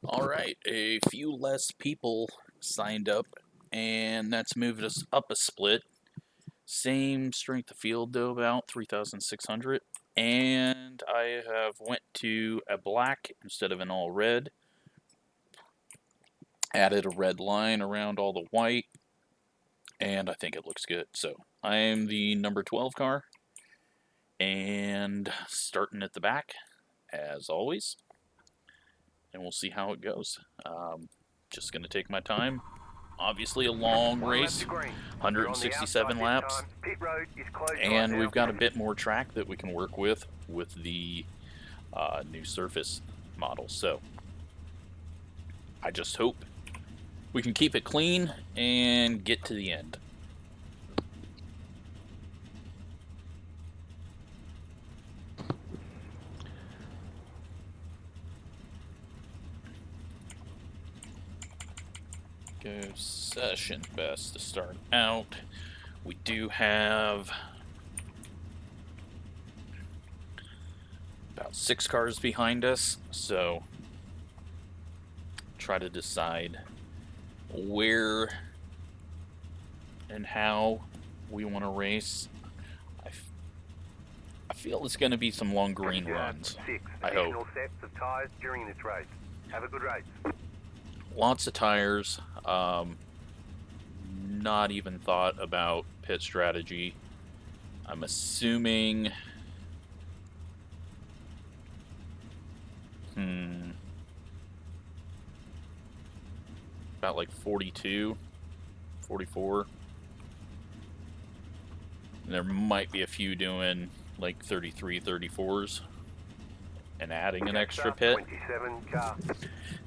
Alright, a few less people signed up, and that's moved us up a split. Same strength of field though, about 3,600. And I have went to a black instead of an all red. Added a red line around all the white, and I think it looks good. So I am the number 12 car, and starting at the back, as always. And we'll see how it goes. Just going to take my time. Obviously a long race, 167 laps, and we've got a bit more track that we can work with the new surface model. So I just hope we can keep it clean and get to the end. Go session best to start out. We do have about 6 cars behind us, so try to decide where and how we want to race. I feel it's going to be some long green runs. I hope. Sets of tires during this race. Have a good race. Lots of tires. Not even thought about pit strategy. I'm assuming about like 42, 44. And there might be a few doing like 33, 34s and adding an extra pit. 27 car.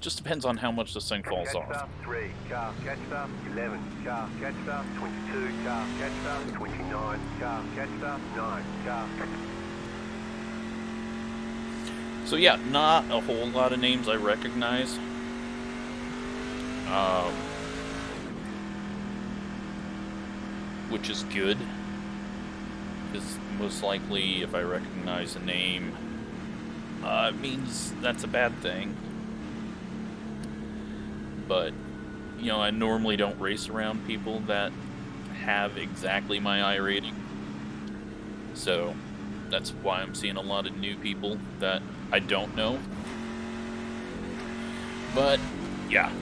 Just depends on how much this thing falls off. 3 car, catch up, 11 car, catch up, 22 car, catch up, 29 car, catch up, 9 car. So yeah, not a whole lot of names I recognize. Which is good, because most likely if I recognize a name, it means that's a bad thing. But, you know, I normally don't race around people that have exactly my I rating. So that's why I'm seeing a lot of new people that I don't know. But, yeah.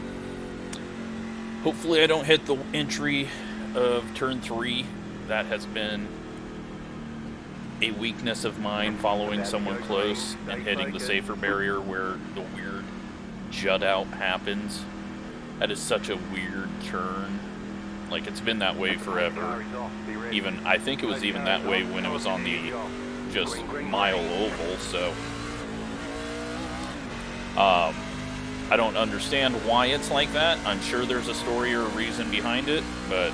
Hopefully I don't hit the entry of turn 3. That has been a weakness of mine, following someone close and hitting the safer barrier where the weird jut out happens. That is such a weird turn. Like, it's been that way forever. Even, I think it was even that way when it was on the just mile oval, so I don't understand why it's like that. I'm sure there's a story or a reason behind it, but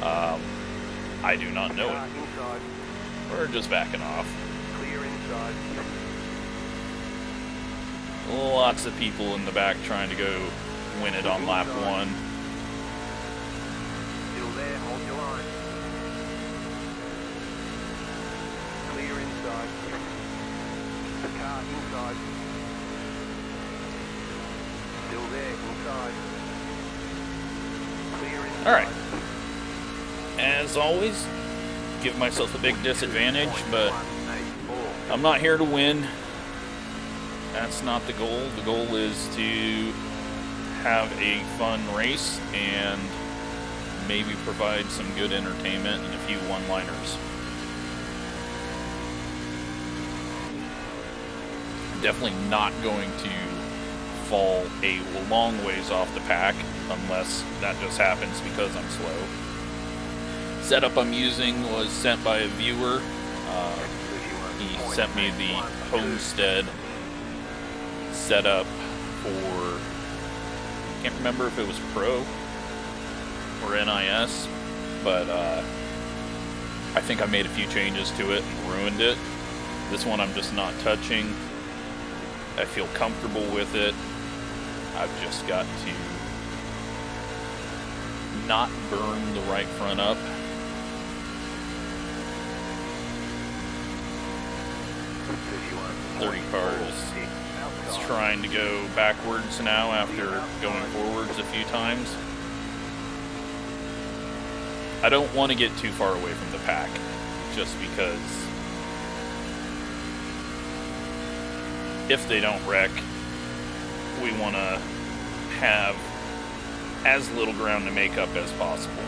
I do not know it. We're just backing off. Lots of people in the back trying to go win it on lap 1. Still there, hold your line. Clear inside. The car inside. Still there, inside. Clear inside. Alright. As always, give myself a big disadvantage, but I'm not here to win. That's not the goal. The goal is to have a fun race and maybe provide some good entertainment and a few one-liners. Definitely not going to fall a long ways off the pack unless that just happens because I'm slow. Setup I'm using was sent by a viewer. He sent me the Homestead setup for, can't remember if it was Pro or NIS, but I think I made a few changes to it and ruined it. This one I'm just not touching. I feel comfortable with it. I've just got to not burn the right front up. is trying to go backwards now after going forwards a few times. I don't want to get too far away from the pack, just because if they don't wreck, we want to have as little ground to make up as possible.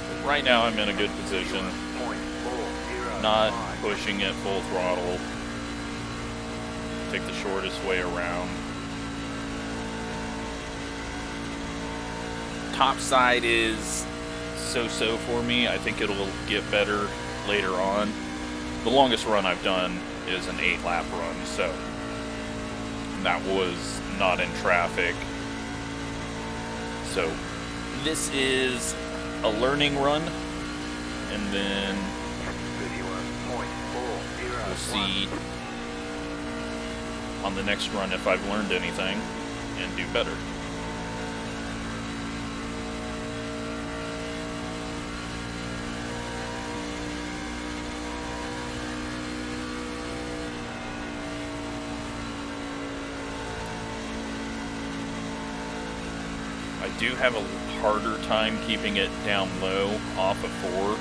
But right now I'm in a good position, not pushing it full throttle. Take the shortest way around. Top side is so-so for me. I think it'll get better later on. The longest run I've done is an 8-lap run, so that was not in traffic. So this is a learning run, and then we'll see on the next run if I've learned anything and do better. I do have a harder time keeping it down low off of 4.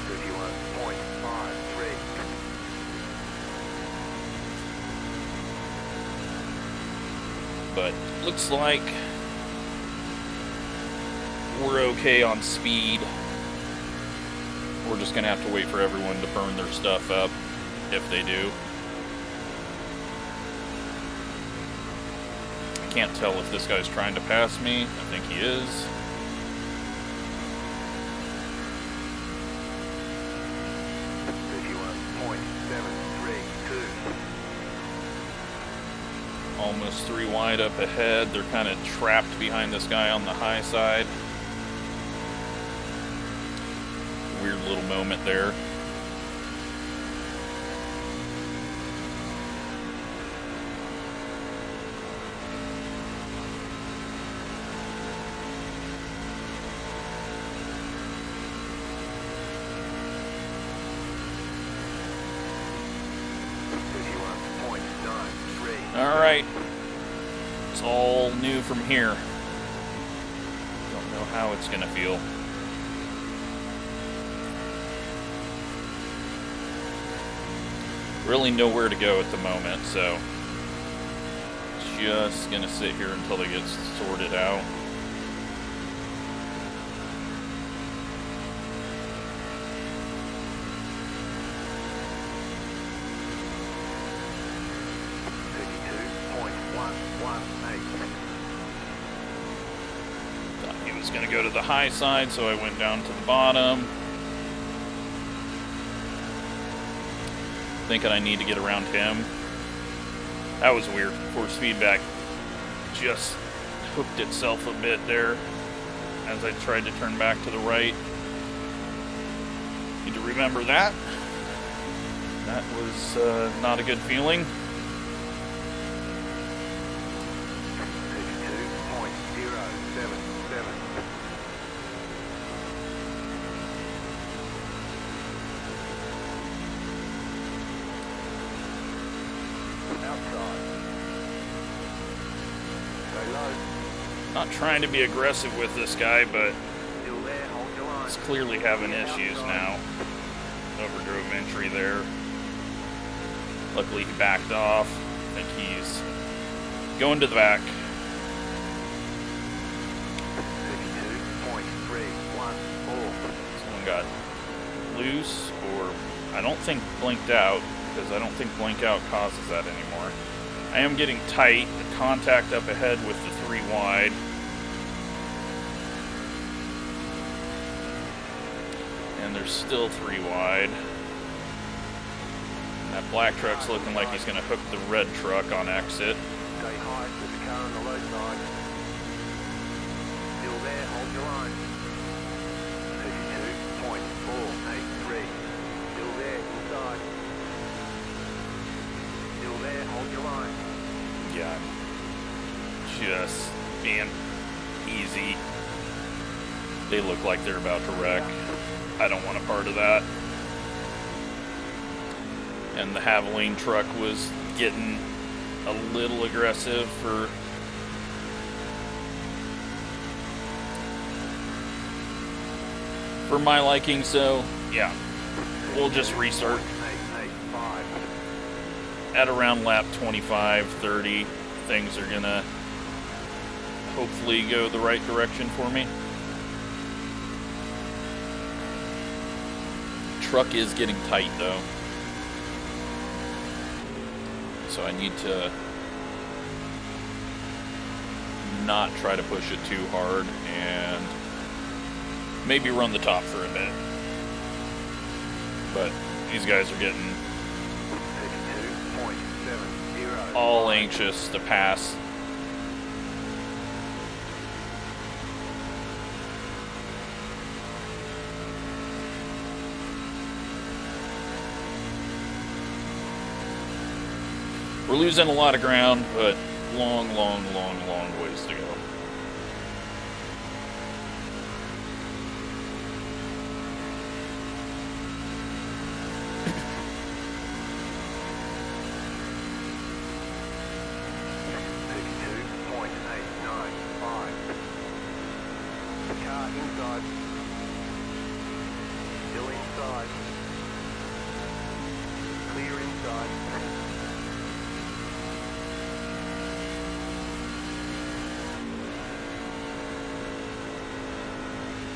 31.53. But looks like we're okay on speed. We're just gonna have to wait for everyone to burn their stuff up, if they do. I can't tell if this guy's trying to pass me. I think he is. Almost 3 wide up ahead. They're kind of trapped behind this guy on the high side. Weird little moment there. Alright, it's all new from here. Don't know how it's gonna feel. Really nowhere to go at the moment, so just gonna sit here until it gets sorted out. Thought he was gonna go to the high side, so I went down to the bottom. Thinking I need to get around him. That was weird. Force feedback just hooked itself a bit there as I tried to turn back to the right. Need to remember that. That was not a good feeling. 32.077. Not trying to be aggressive with this guy, but he's clearly having issues now. Overdrove entry there. Luckily he backed off. I think he's going to the back. 32.314. Someone got loose, or I don't think blinked out, because I don't think blink out causes that anymore. I am getting tight. The contact up ahead with the 3 wide. And there's still 3 wide. And that black truck's looking like he's going to hook the red truck on exit. Stay high with the car on the low side. Still there, hold your line. 32.483. Still there, inside. Still there, hold your line. Yeah, just being easy. They look like they're about to wreck. I don't want a part of that. And the Havoline truck was getting a little aggressive for my liking, so yeah, we'll just restart at around lap 25, 30. Things are gonna hopefully go the right direction for me. Truck is getting tight though, so I need to not try to push it too hard and maybe run the top for a bit. But these guys are getting all anxious to pass. We're losing a lot of ground, but long ways to go. Inside. Still inside. Clear inside.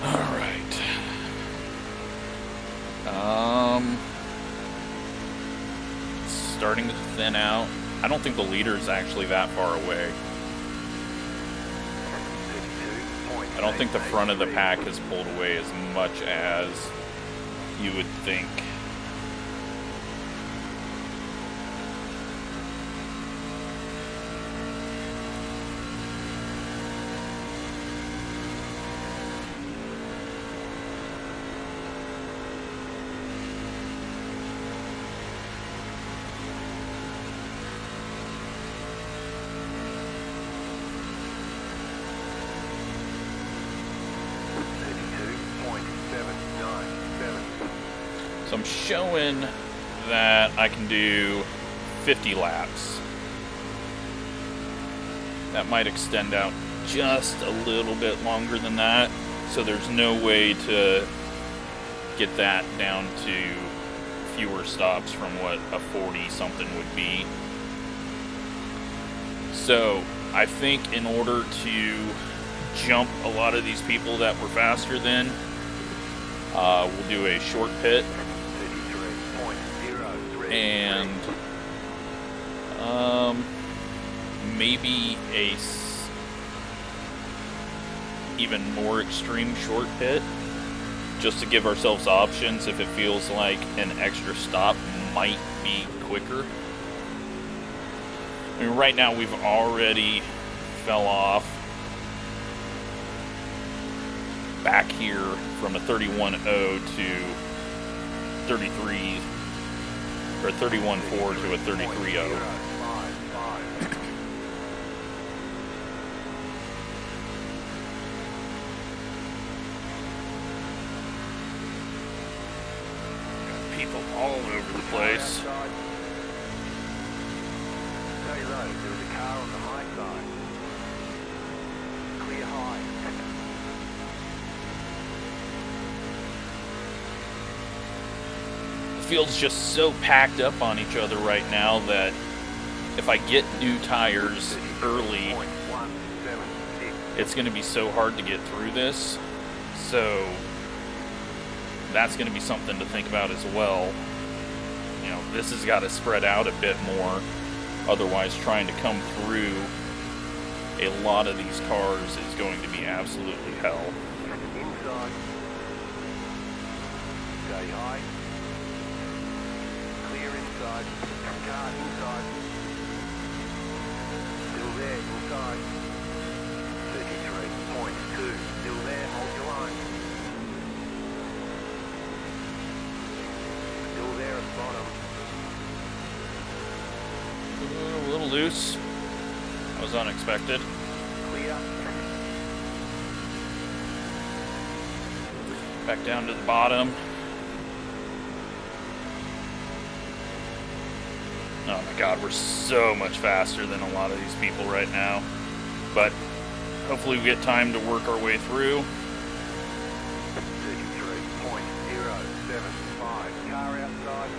All right. Starting to thin out. I don't think the leader is actually that far away. I don't think the front of the pack has pulled away as much as you would think. So I'm showing that I can do 50 laps. That might extend out just a little bit longer than that. So there's no way to get that down to fewer stops from what a 40 something would be. So I think in order to jump a lot of these people that were faster than, we'll do a short pit. And maybe a even more extreme short pit, just to give ourselves options if it feels like an extra stop might be quicker. I mean, right now we've already fell off back here from a 31.0 to 33, or 31.4 to a 33.0. People all over the place. Stay low, there was a car on the high side. Clear high. The field's just so packed up on each other right now that if I get new tires early, it's going to be so hard to get through this. So that's going to be something to think about as well. You know, this has got to spread out a bit more. Otherwise, trying to come through a lot of these cars is going to be absolutely hell. Inside. Stay high. Clear inside. Car inside. Still there, inside. 33.2. Still there, hold your line. Still there at the bottom. A little loose. That was unexpected. Clear. Back down to the bottom. Oh my god, we're so much faster than a lot of these people right now. But hopefully we get time to work our way through. 33.075. Car outside.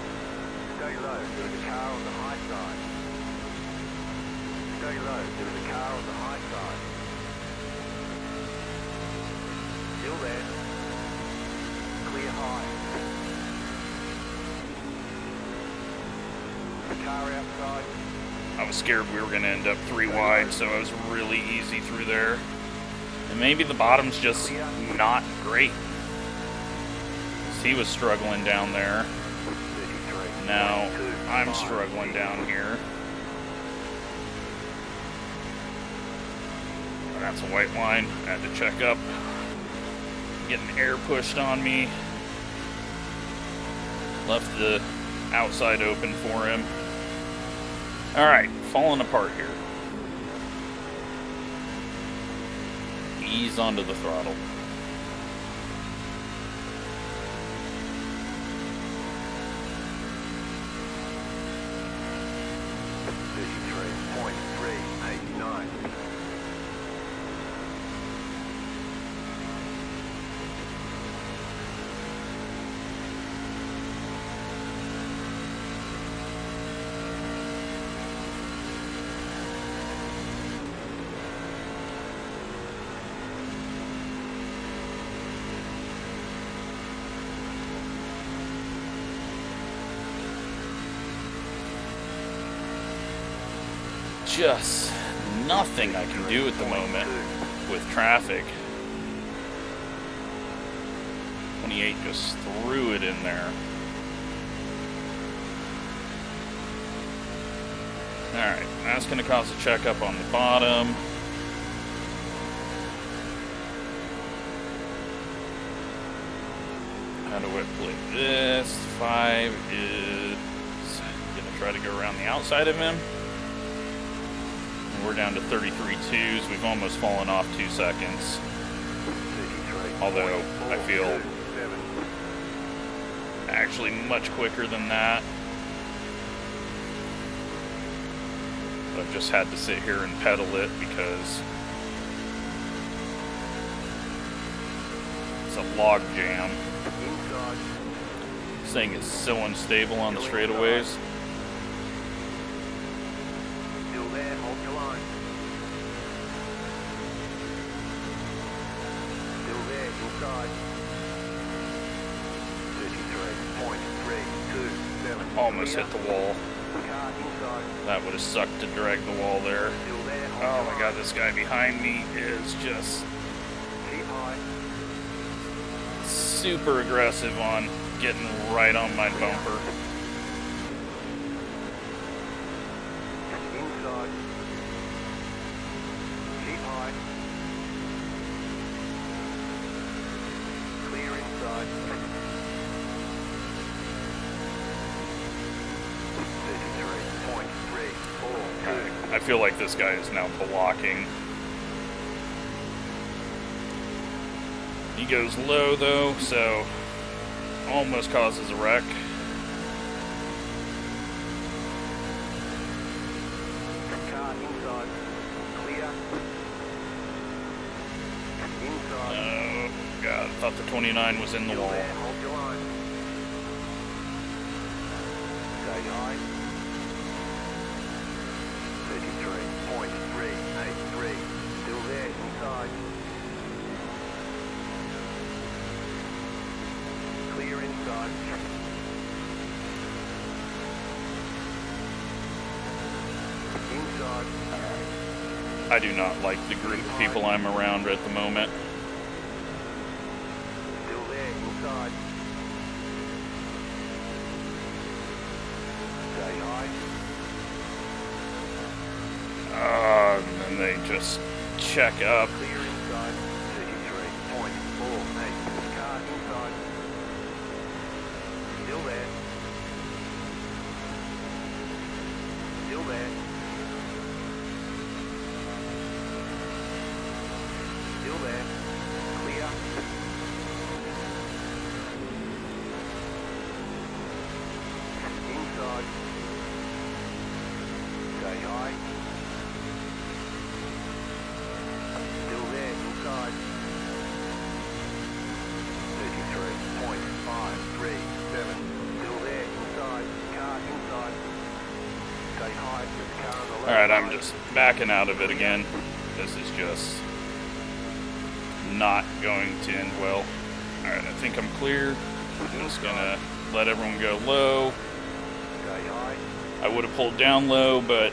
Stay low. There is a car on the high side. Stay low. There is a car on the high side. Still there. Clear high. Car outside. I was scared we were going to end up 3 wide, so I was really easy through there. And maybe the bottom's just not great. He was struggling down there. Now I'm struggling down here. That's a white line. I had to check up. Getting air pushed on me. Left the outside open for him. Alright, falling apart here. Ease onto the throttle. Just nothing I can do at the moment with traffic. 28 just threw it in there. Alright, that's going to cause a checkup on the bottom. How do I play this? 5 is going to try to go around the outside of him. We're down to 33.2s. We've almost fallen off 2 seconds. Although I feel actually much quicker than that. But I've just had to sit here and pedal it because it's a log jam. This thing is so unstable on the straightaways. Almost hit the wall. That would have sucked to drag the wall there. Oh my god, this guy behind me is just super aggressive on getting right on my bumper. I feel like this guy is now blocking. He goes low though, so almost causes a wreck. Oh god, I thought the 29 was in the wall. I do not like the group of people I'm around at the moment. Still there, inside. Stay high. And then they just check up. Clear inside. 33.48. Car inside. Still there. Still there. Still there. Clear. Alright, I'm just backing out of it again. This is just not going to end well. Alright, I think I'm clear. I'm just gonna let everyone go low. I would have pulled down low, but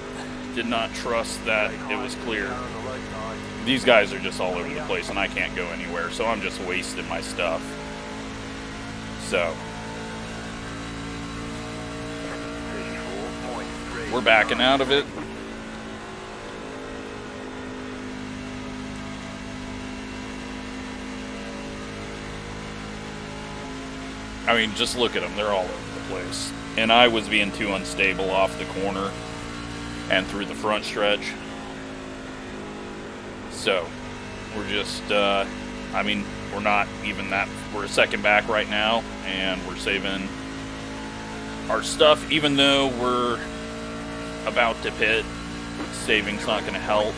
did not trust that it was clear. These guys are just all over the place and I can't go anywhere, so I'm just wasting my stuff. So we're backing out of it. I mean, just look at them. They're all over the place. And I was being too unstable off the corner and through the front stretch. So, we're just, I mean, we're not even that, we're a second back right now, and we're saving our stuff, even though we're about to pit. Saving's not going to help.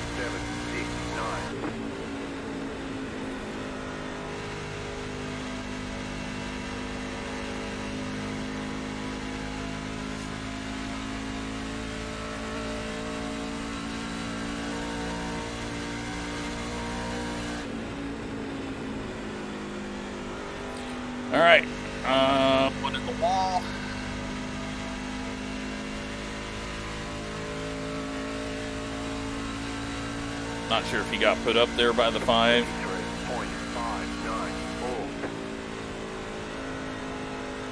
Alright, one in the wall. Not sure if he got put up there by the 5.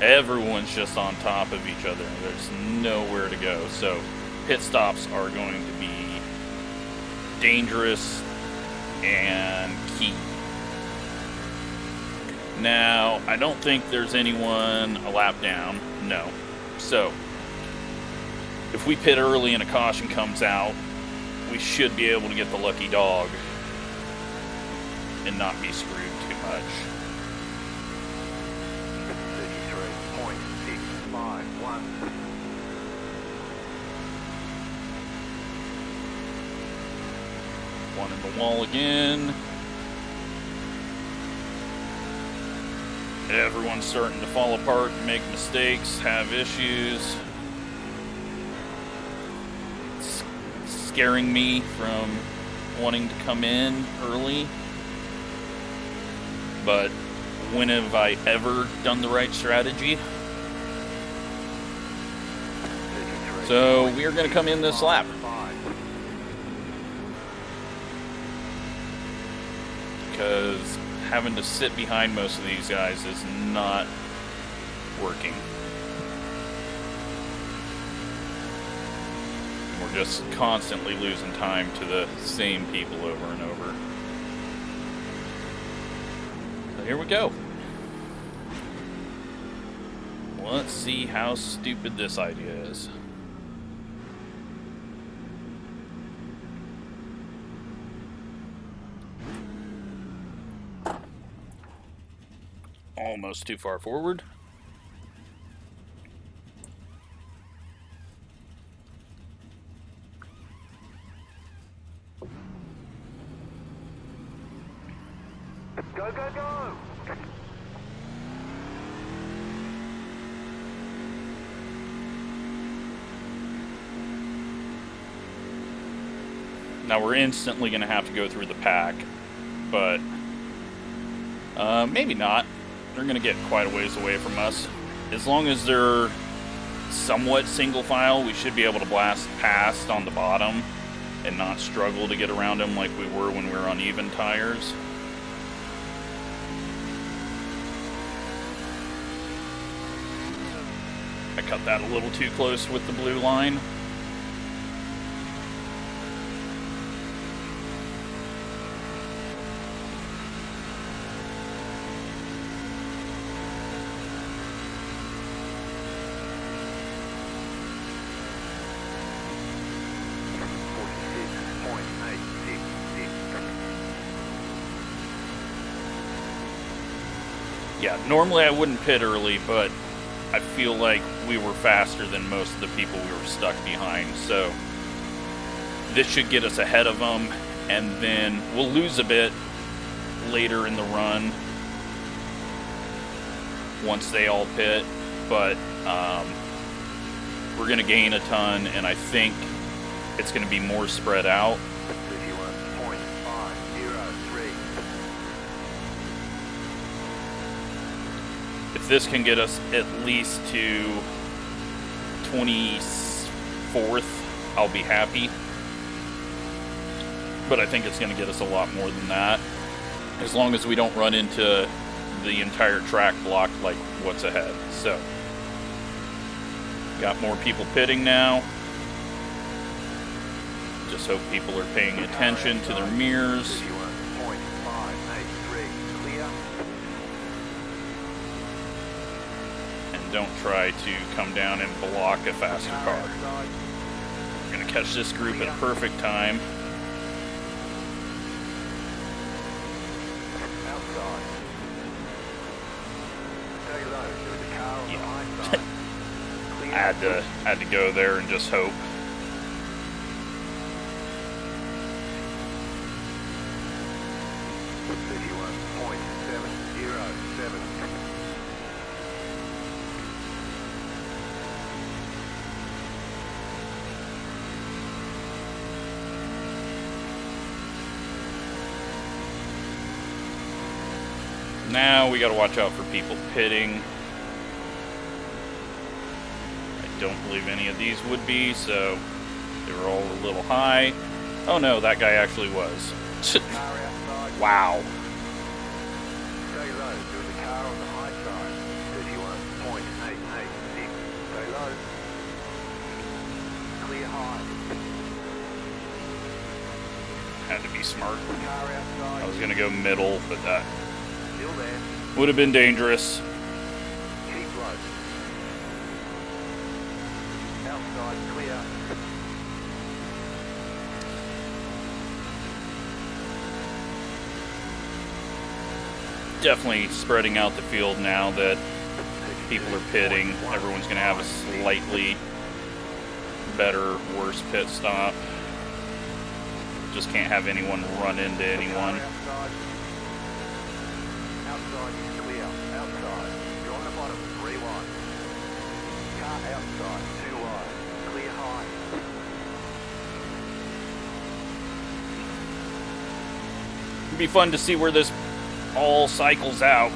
Everyone's just on top of each other. There's nowhere to go. So pit stops are going to be dangerous and key. Now, I don't think there's anyone a lap down. No. So, if we pit early and a caution comes out, we should be able to get the lucky dog and not be screwed too much. 33.651. One in the wall again. Everyone's starting to fall apart, make mistakes, have issues. It's scaring me from wanting to come in early. But when have I ever done the right strategy? So we are going to come in this lap. Because having to sit behind most of these guys is not working. We're just constantly losing time to the same people over and over. So here we go. Let's see how stupid this idea is. Almost too far forward. Go, go, go! Now we're instantly going to have to go through the pack, but maybe not. They're going to get quite a ways away from us. As long as they're somewhat single file, we should be able to blast past on the bottom and not struggle to get around them like we were when we were on even tires. I cut that a little too close with the blue line. Yeah, normally I wouldn't pit early, but I feel like we were faster than most of the people we were stuck behind, so this should get us ahead of them, and then we'll lose a bit later in the run once they all pit, but we're going to gain a ton, and I think it's going to be more spread out. 31.503. If this can get us at least to 24th, I'll be happy. But I think it's going to get us a lot more than that, as long as we don't run into the entire track block like what's ahead. So, got more people pitting now. Just hope people are paying attention to their mirrors. 31.583. Clear. And don't try to come down and block a faster car. We're going to catch this group at a perfect time. Outside. Stay low. There's a car on the Yeah. high side. Clear. I had to go there and just hope. Now we got to watch out for people pitting. I don't believe any of these would be, so they were all a little high. Oh no, that guy actually was. Wow. Stay low. There's a car on the high side. 31.886. Stay low. Clear high. Had to be smart. Car outside. I was going to go middle, but that Still there. would have been dangerous. Keep low. Outside clear. Definitely spreading out the field now that people are pitting. Everyone's going to have a slightly better, worse pit stop. Just can't have anyone run into anyone. Outside. Outside is clear. Outside. You're on the bottom. 3 wide. Car outside. 2 wide. Clear high. It'd be fun to see where this all cycles out. 31.962.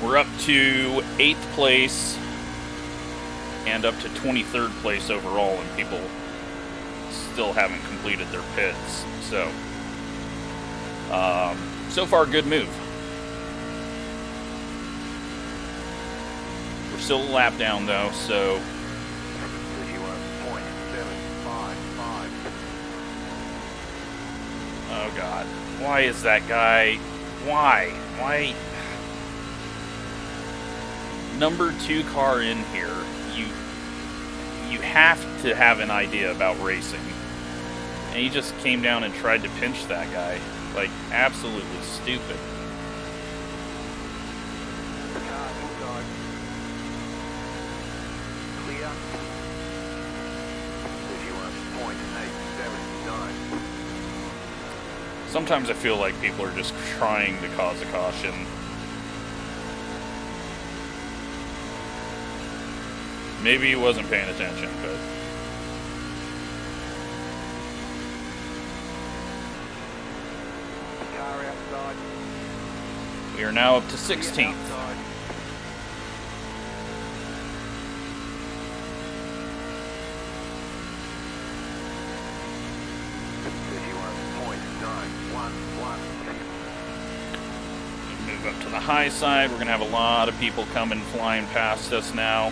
We're up to 8th place and up to 23rd place overall, and people still haven't completed their pits. So, so far, good move. We're still a lap down though, so 31.755. oh god, why is that guy? Why? Number 2 car in here. You have to have an idea about racing, and he just came down and tried to pinch that guy. Like, absolutely stupid. Car inside. Clear. 31.879. Sometimes I feel like people are just trying to cause a caution. Maybe he wasn't paying attention, but Car outside. we are now up to 16th. Outside. Move up to the high side. We're going to have a lot of people coming flying past us now.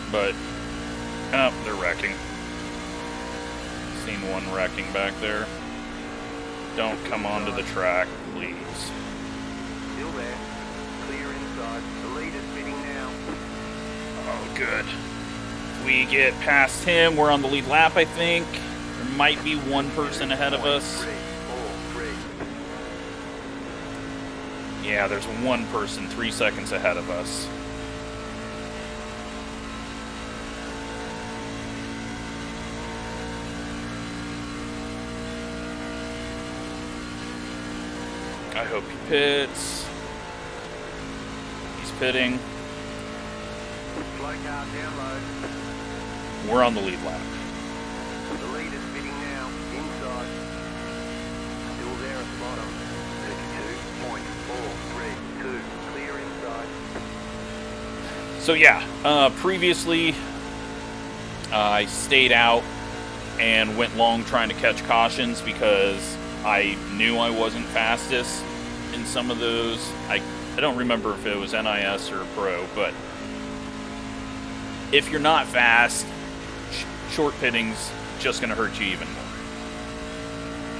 But, oh, they're wrecking. Seen one wrecking back there. Don't come onto the track, please. Still there. Clear inside. The leader's pitting now. Oh, good. If we get past him, we're on the lead lap, I think. There might be one person ahead of us. 3, 4, 3. Yeah, there's one person 3 seconds ahead of us. hope he pits. He's pitting. Slow car down low. We're on the lead lap. The lead is pitting now. Inside. Still there at the bottom. 32.432. Clear inside. So yeah, previously I stayed out and went long trying to catch cautions because I knew I wasn't fastest in some of those. I don't remember if it was NIS or Pro, but if you're not fast, short pitting's just going to hurt you even more.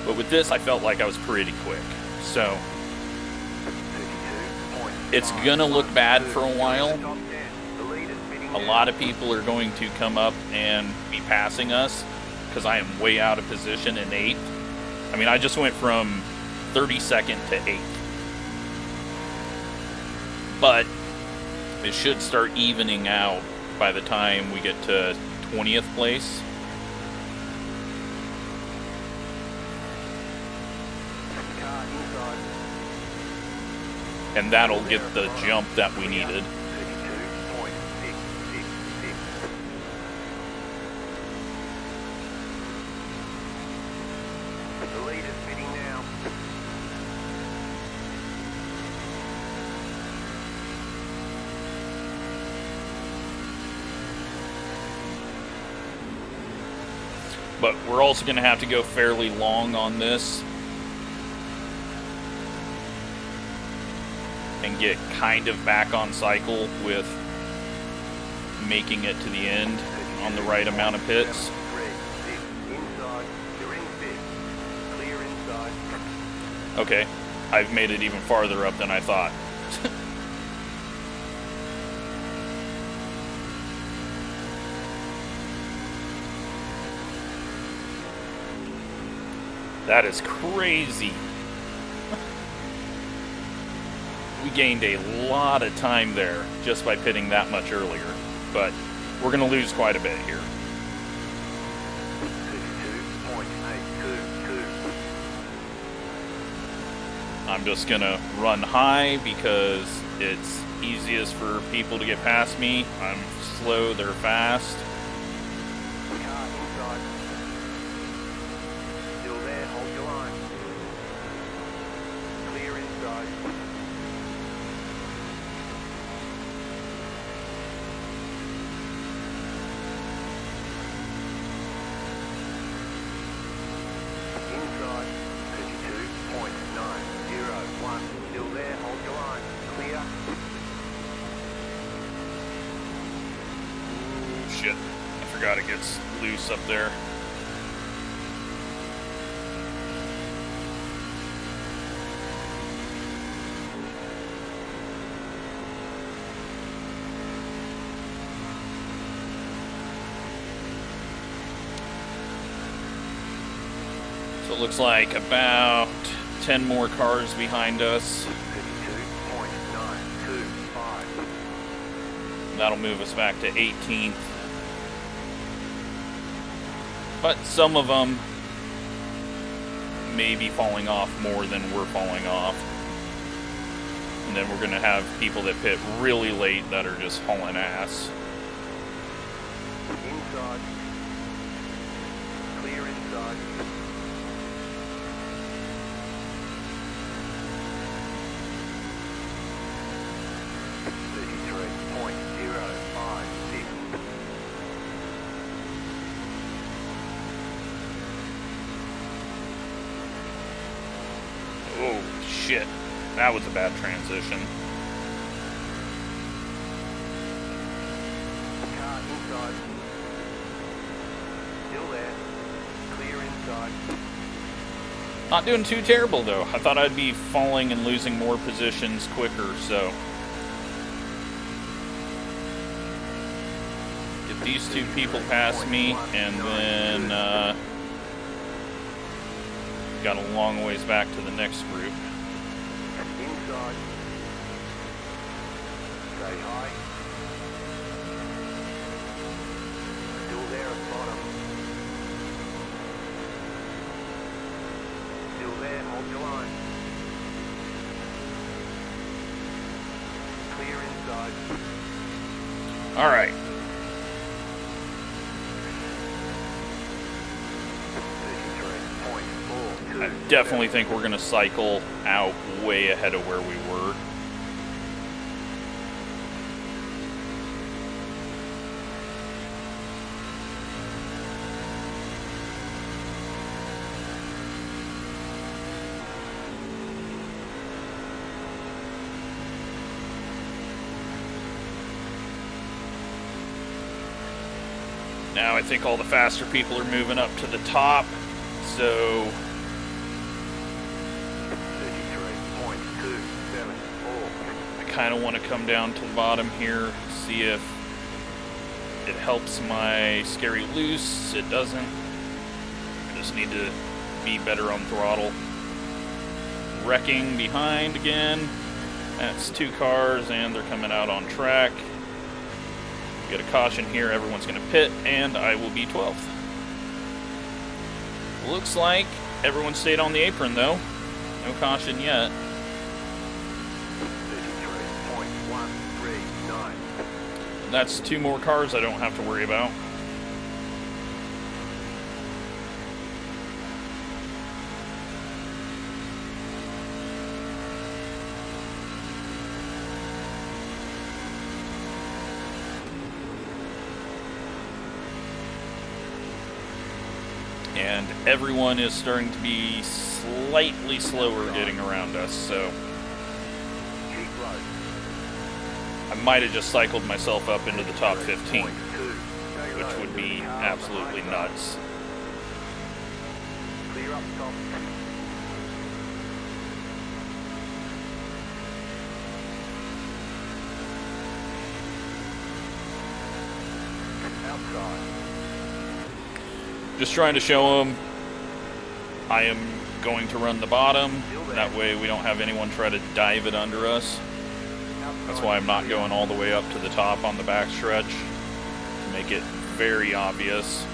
But with this, I felt like I was pretty quick. So it's going to look bad for a while. A lot of people are going to come up and be passing us because I am way out of position in 8th. I mean, I just went from 32nd to 8th. But it should start evening out by the time we get to 20th place. And that'll get the jump that we needed. The lead is pitting now. But we're also going to have to go fairly long on this and get kind of back on cycle with making it to the end on the right amount of pits. Okay, I've made it even farther up than I thought. That is crazy. We gained a lot of time there just by pitting that much earlier, but we're going to lose quite a bit here. 52.822. I'm just going to run high because it's easiest for people to get past me. I'm slow, they're fast. Car inside. Still there, hold your line. Clear inside. Inside, 32.901. Still there, hold your line. Clear. Ooh, shit. I forgot it gets loose up there. So it looks like about 10 more cars behind us. 32.925. That'll move us back to 18th. But some of them may be falling off more than we're falling off. And then we're going to have people that pit really late that are just hauling ass. Inside. Clear inside. Oh, shit. That was a bad transition. Car inside. Still there. Clear inside. Not doing too terrible, though. I thought I'd be falling and losing more positions quicker, so... Get these two people past me, and then, got a long ways back to the next group. Inside. Stay high. Still there at the bottom. Still there, hold your line. All right. I definitely think we're going to cycle out way ahead of where we were. Now I think all the faster people are moving up to the top, so I kind of want to come down to the bottom here, see if it helps my scary loose. It doesn't. I just need to be better on throttle. Wrecking behind again. That's 2 cars and they're coming out on track. Get a caution here, everyone's going to pit, and I will be 12th. Looks like everyone stayed on the apron, though. No caution yet. 33.139. That's 2 more cars I don't have to worry about. And everyone is starting to be slightly slower getting around us, so I might have just cycled myself up into the top 15, which would be absolutely nuts. Clear up top. Outside. Just trying to show them I am going to run the bottom. That way we don't have anyone try to dive it under us. That's why I'm not going all the way up to the top on the backstretch, to make it very obvious.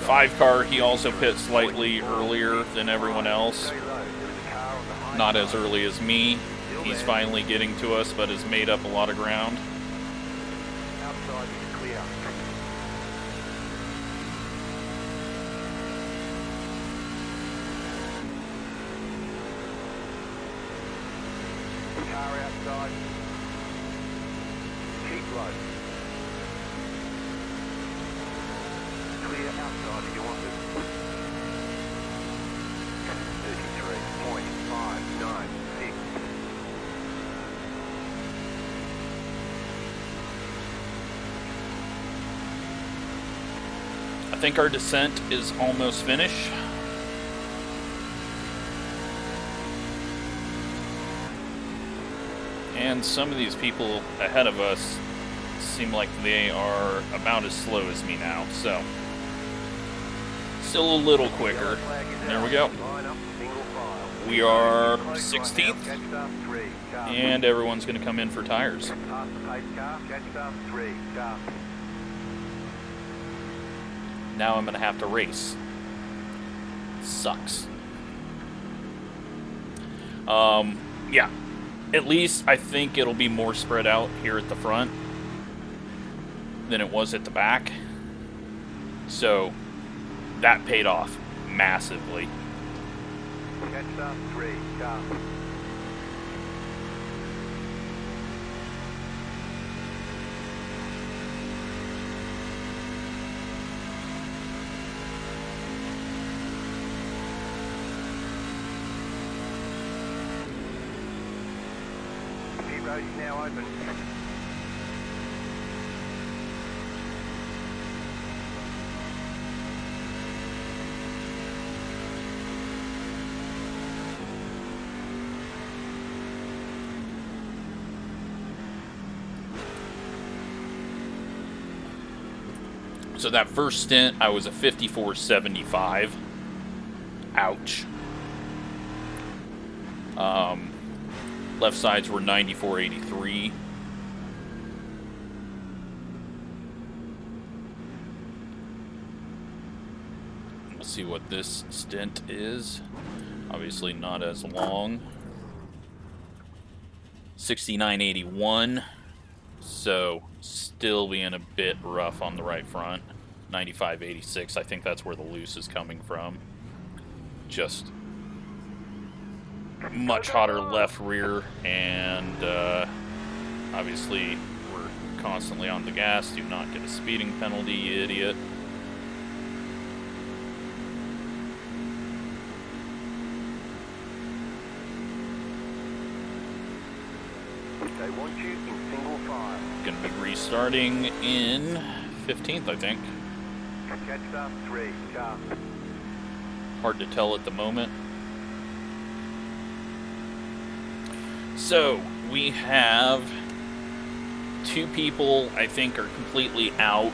5 car, he also pit slightly earlier than everyone else. Not as early as me. He's finally getting to us, but has made up a lot of ground. Outside is clear. Car outside. Keep low. Clear outside if you want it. 33.596. I think our descent is almost finished. And some of these people ahead of us seem like they are about as slow as me now, so still a little quicker. There we go. We are 16th, and everyone's going to come in for tires. Now I'm going to have to race. Sucks. Yeah. At least I think it'll be more spread out here at the front than it was at the back. So that paid off massively. Catch up, 3, car. Pit road is now open. So that first stint, I was a 54.75. Ouch. Left sides were 94.83. Let's see what this stint is. Obviously not as long. 69.81. So, still being a bit rough on the right front. 95.86, I think that's where the loose is coming from. Just much hotter left rear, and obviously we're constantly on the gas. Do not get a speeding penalty, you idiot. They want you in single file. Gonna be restarting in 15th, I think. Catch up 3, car. Hard to tell at the moment. So, we have 2 people I think are completely out.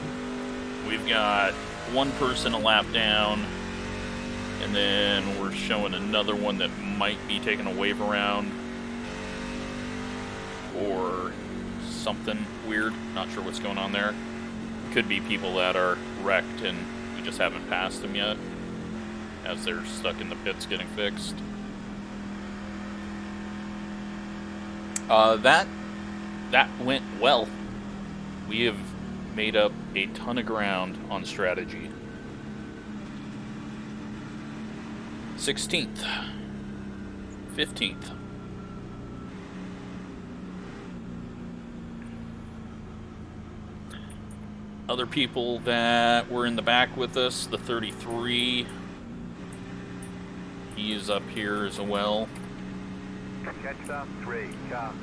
We've got 1 person a lap down, and then we're showing another one that might be taking a wave around or something weird. Not sure what's going on there. Could be people that are wrecked and we just haven't passed them yet, as they're stuck in the pits getting fixed. That went well. We have made up a ton of ground on strategy. 16th. 15th. Other people that were in the back with us, the 33, he is up here as well. Catch up 3, car.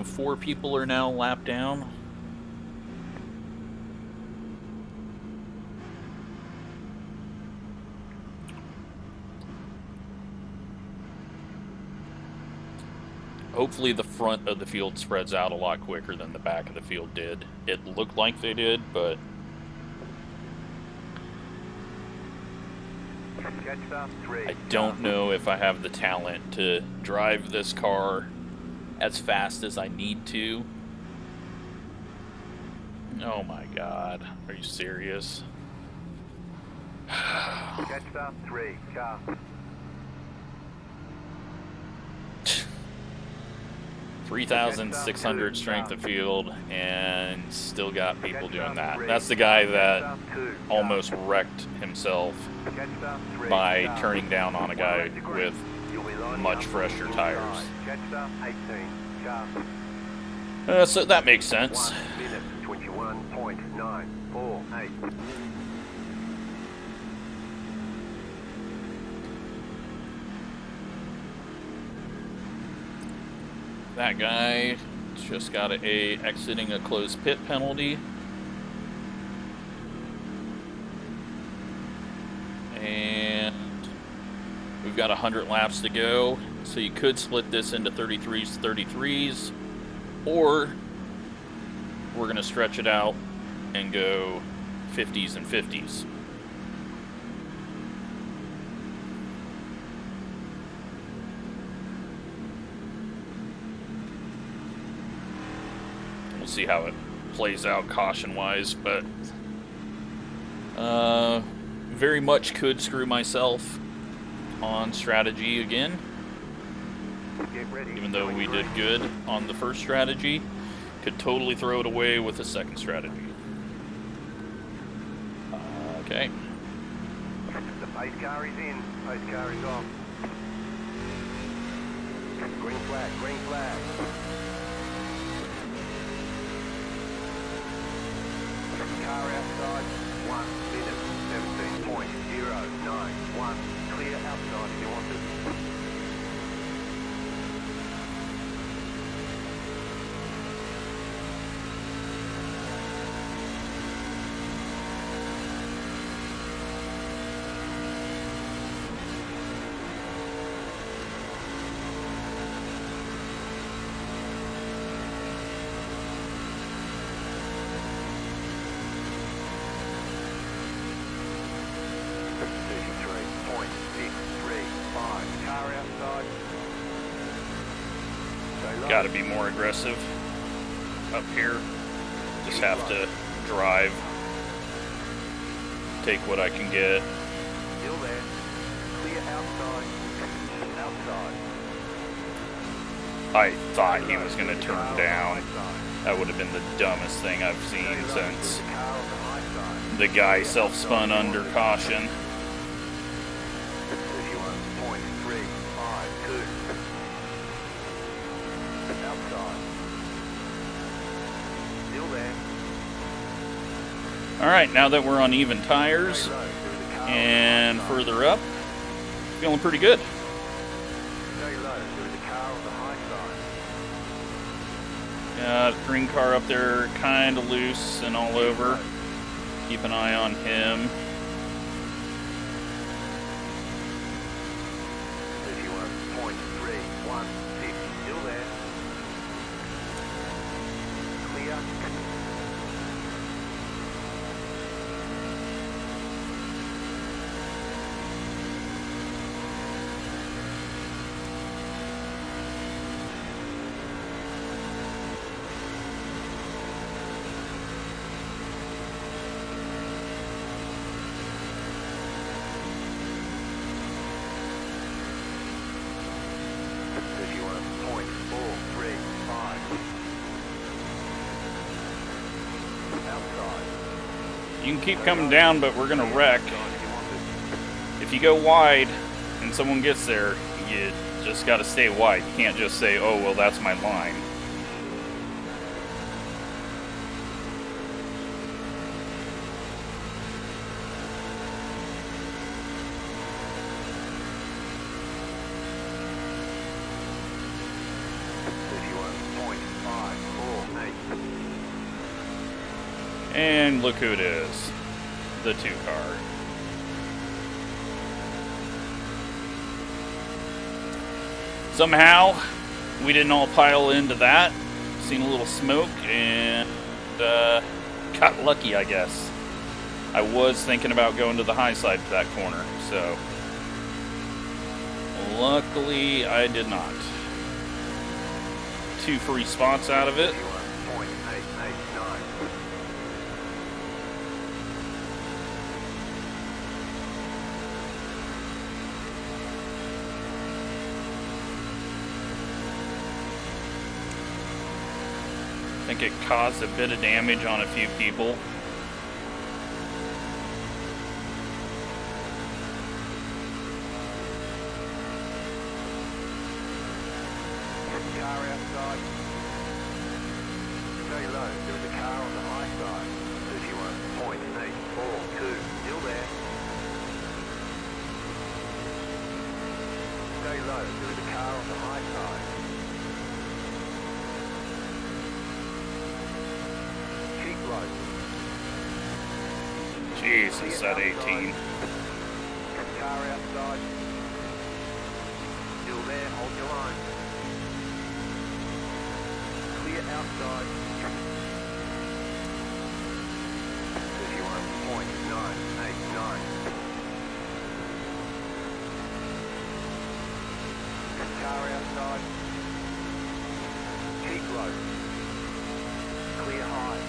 4 people are now lapped down. Hopefully the front of the field spreads out a lot quicker than the back of the field did. It looked like they did, but Catch up 3, I don't know if I have the talent to drive this car as fast as I need to. Oh my god, are you serious? Catch up 3, car. 3,600 strength of field, and still got people doing that. That's the guy that almost wrecked himself by turning down on a guy with much fresher tires. So that makes sense. 1 minute 21.948. That guy just got a exiting a closed pit penalty. And we've got 100 laps to go. So you could split this into 33s, 33s, or we're going to stretch it out and go 50s and 50s. See how it plays out caution-wise, but very much could screw myself on strategy again. Even though we did good on the first strategy, could totally throw it away with the second strategy. Okay. The pace car is in. Pace car is off. Green flag, green flag. Car outside, 1 minute 17.091. Clear outside if you want it. Got to be more aggressive up here. Just have to drive, take what I can get. Still there. Clear outside. Outside. I thought he was going to turn down. That would have been the dumbest thing I've seen since the guy self-spun under caution. 31.352. Outside. Still there. Alright, now that we're on even tires and further up, feeling pretty good. Stay low. There is a car on the high side. Got green car up there, kind of loose and all over. Keep an eye on him. 31.316. Still there. Clear. You can keep coming down, but we're gonna wreck. If you go wide and someone gets there, you just gotta stay wide. You can't just say, oh, well, that's my line. And look who it is. The 2 car. Somehow, we didn't all pile into that. Seen a little smoke and got lucky, I guess. I was thinking about going to the high side for that corner, so luckily I did not. 2 free spots out of it. I think it caused a bit of damage on a few people. Car outside. Stay low. There is a car on the high side. 31.842. Still there. Stay low. There is a car on the high side. Keep low. Jesus, that 18. Car outside. Still there. Hold your line. Clear outside. 31.989. Car outside. Keep low. Clear high.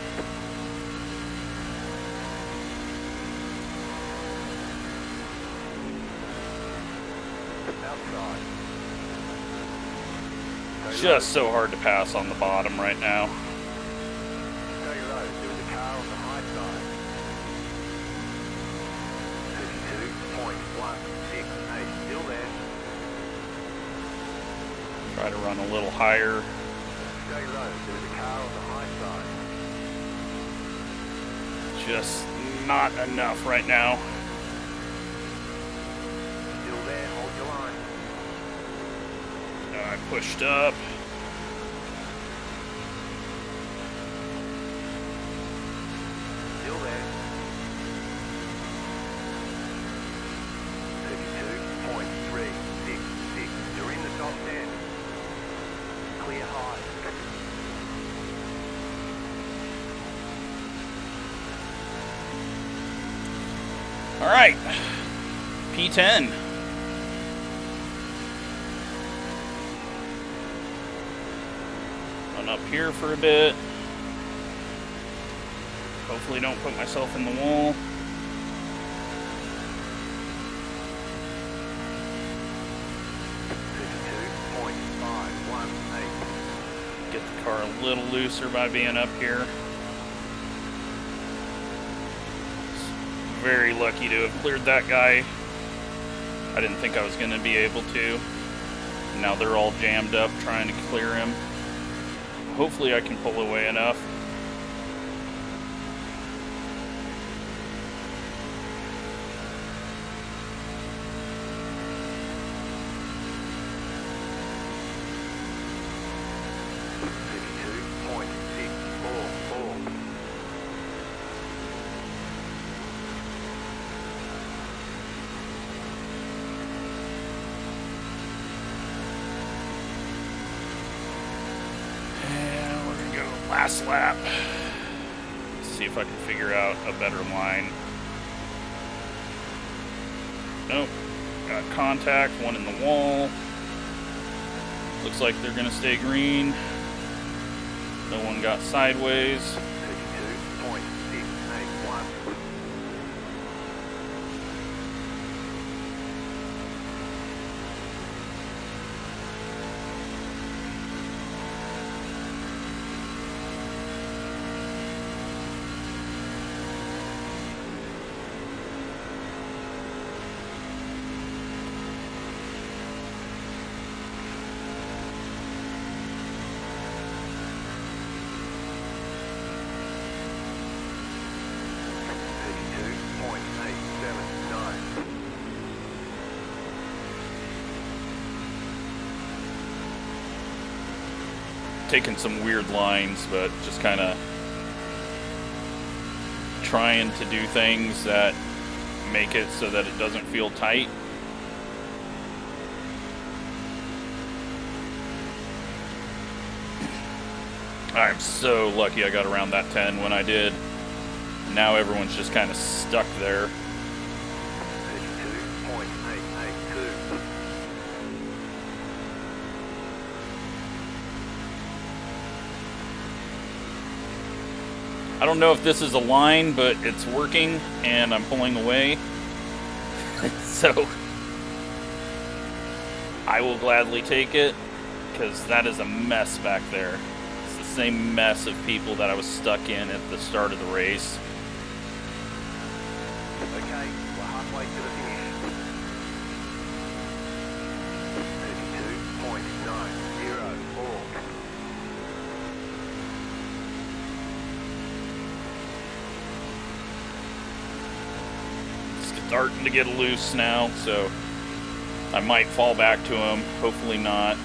Outside. Just so hard to pass on the bottom right now. Stay low. There is a car on the high side. 32.168. Still there. Try to run a little higher. Stay low. There is a car on the high side. Just not enough right now. Still there. Hold your line. I pushed up. Still there. 32.366. You're in the top 10. Clear high. All right, P10. Run up here for a bit. Hopefully don't put myself in the wall. Get the car a little looser by being up here. Very lucky to have cleared that guy. I didn't think I was going to be able to. Now they're all jammed up trying to clear him. Hopefully I can pull away enough. Last lap. Let's see if I can figure out a better line. Nope. Got contact, one in the wall. Looks like they're gonna stay green. No one got sideways. 32.681. Taking some weird lines, but just kind of trying to do things that make it so that it doesn't feel tight. I'm so lucky I got around that 10 when I did. Now everyone's just kind of stuck there. I don't know if this is a line, but it's working, and I'm pulling away. So, I will gladly take it, because that is a mess back there. It's the same mess of people that I was stuck in at the start of the race. Okay, we're halfway to the finish. 32.904. Starting to get loose now, so I might fall back to him. Hopefully not.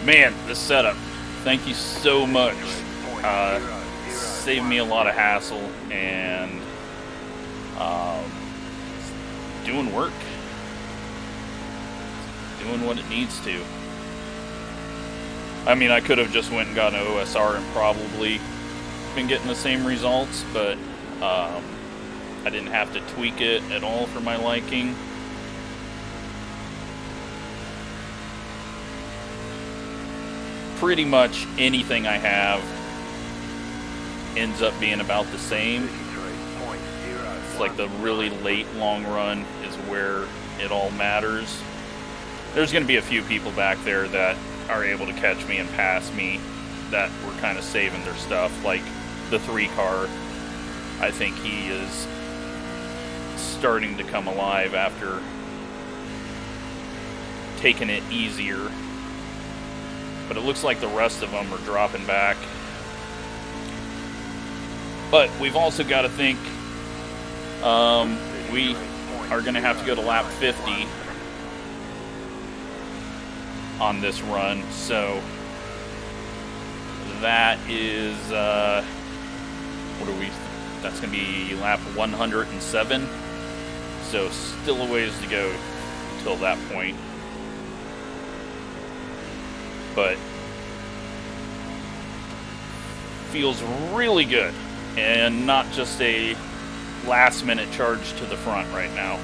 Man, this setup, thank you so much. Saved me a lot of hassle and doing work. Doing what it needs to. I mean, I could have just went and got an OSR and probably been getting the same results, but I didn't have to tweak it at all for my liking. Pretty much anything I have ends up being about the same. It's like the really late long run is where it all matters. There's going to be a few people back there that are able to catch me and pass me that were kind of saving their stuff, like the 3 car. I think he is starting to come alive after taking it easier. But it looks like the rest of them are dropping back. But we've also got to think we are going to have to go to lap 50 on this run, so that is what are we, that's gonna be lap 107, so still a ways to go until that point, but feels really good and not just a last minute charge to the front right now.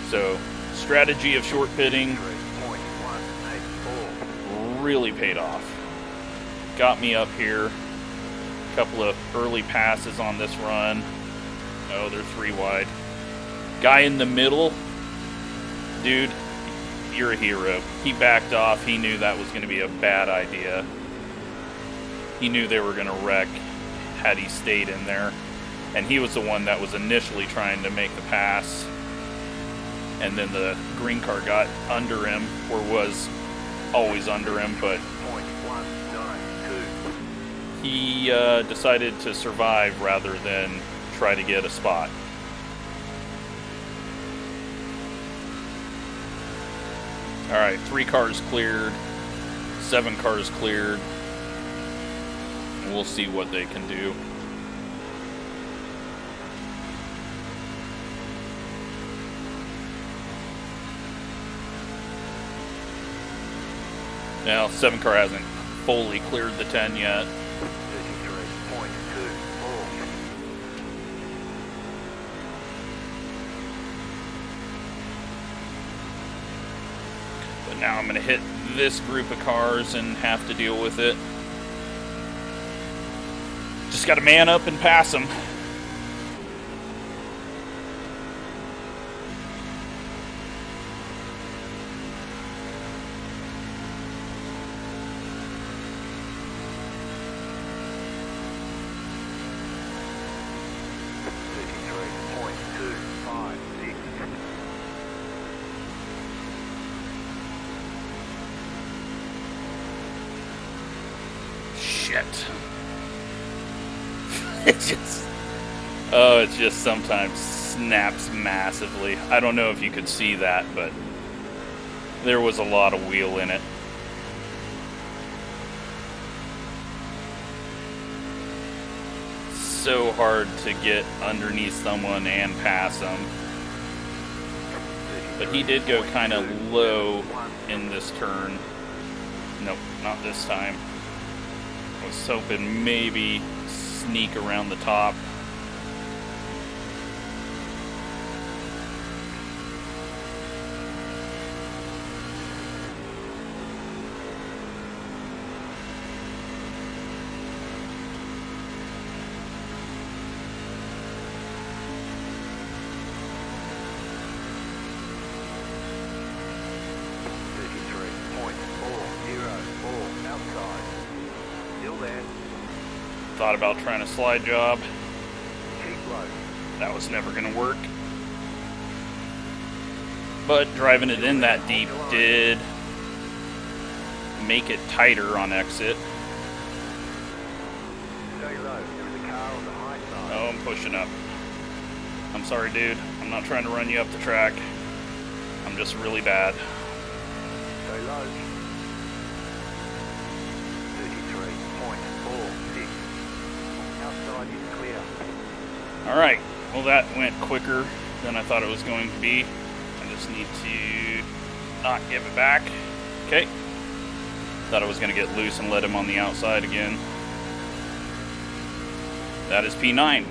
So strategy of short pitting really paid off. Got me up here. A couple of early passes on this run. Oh, they're 3 wide. Guy in the middle, dude, you're a hero. He backed off. He knew that was going to be a bad idea. He knew they were going to wreck had he stayed in there. And he was the one that was initially trying to make the pass. And then the green car got under him, or was always under him, but he decided to survive rather than try to get a spot. Alright, 3 cars cleared, 7 cars cleared. We'll see what they can do. Now, 7 car hasn't fully cleared the 10 yet. 33.24. But now I'm going to hit this group of cars and have to deal with it. Just got to man up and pass them. It just sometimes snaps massively. I don't know if you could see that, but there was a lot of wheel in it. So hard to get underneath someone and pass them. But he did go kind of low in this turn. Nope, not this time. I was hoping maybe sneak around the top. Thought about trying a slide job. That was never going to work. But driving it in that deep did make it tighter on exit. Oh, I'm pushing up. I'm sorry, dude. I'm not trying to run you up the track. I'm just really bad. Stay low. 33.46. Outside is clear. Alright, well that went quicker than I thought it was going to be. I just need to not give it back. Okay. Thought I was going to get loose and let him on the outside again. That is P9.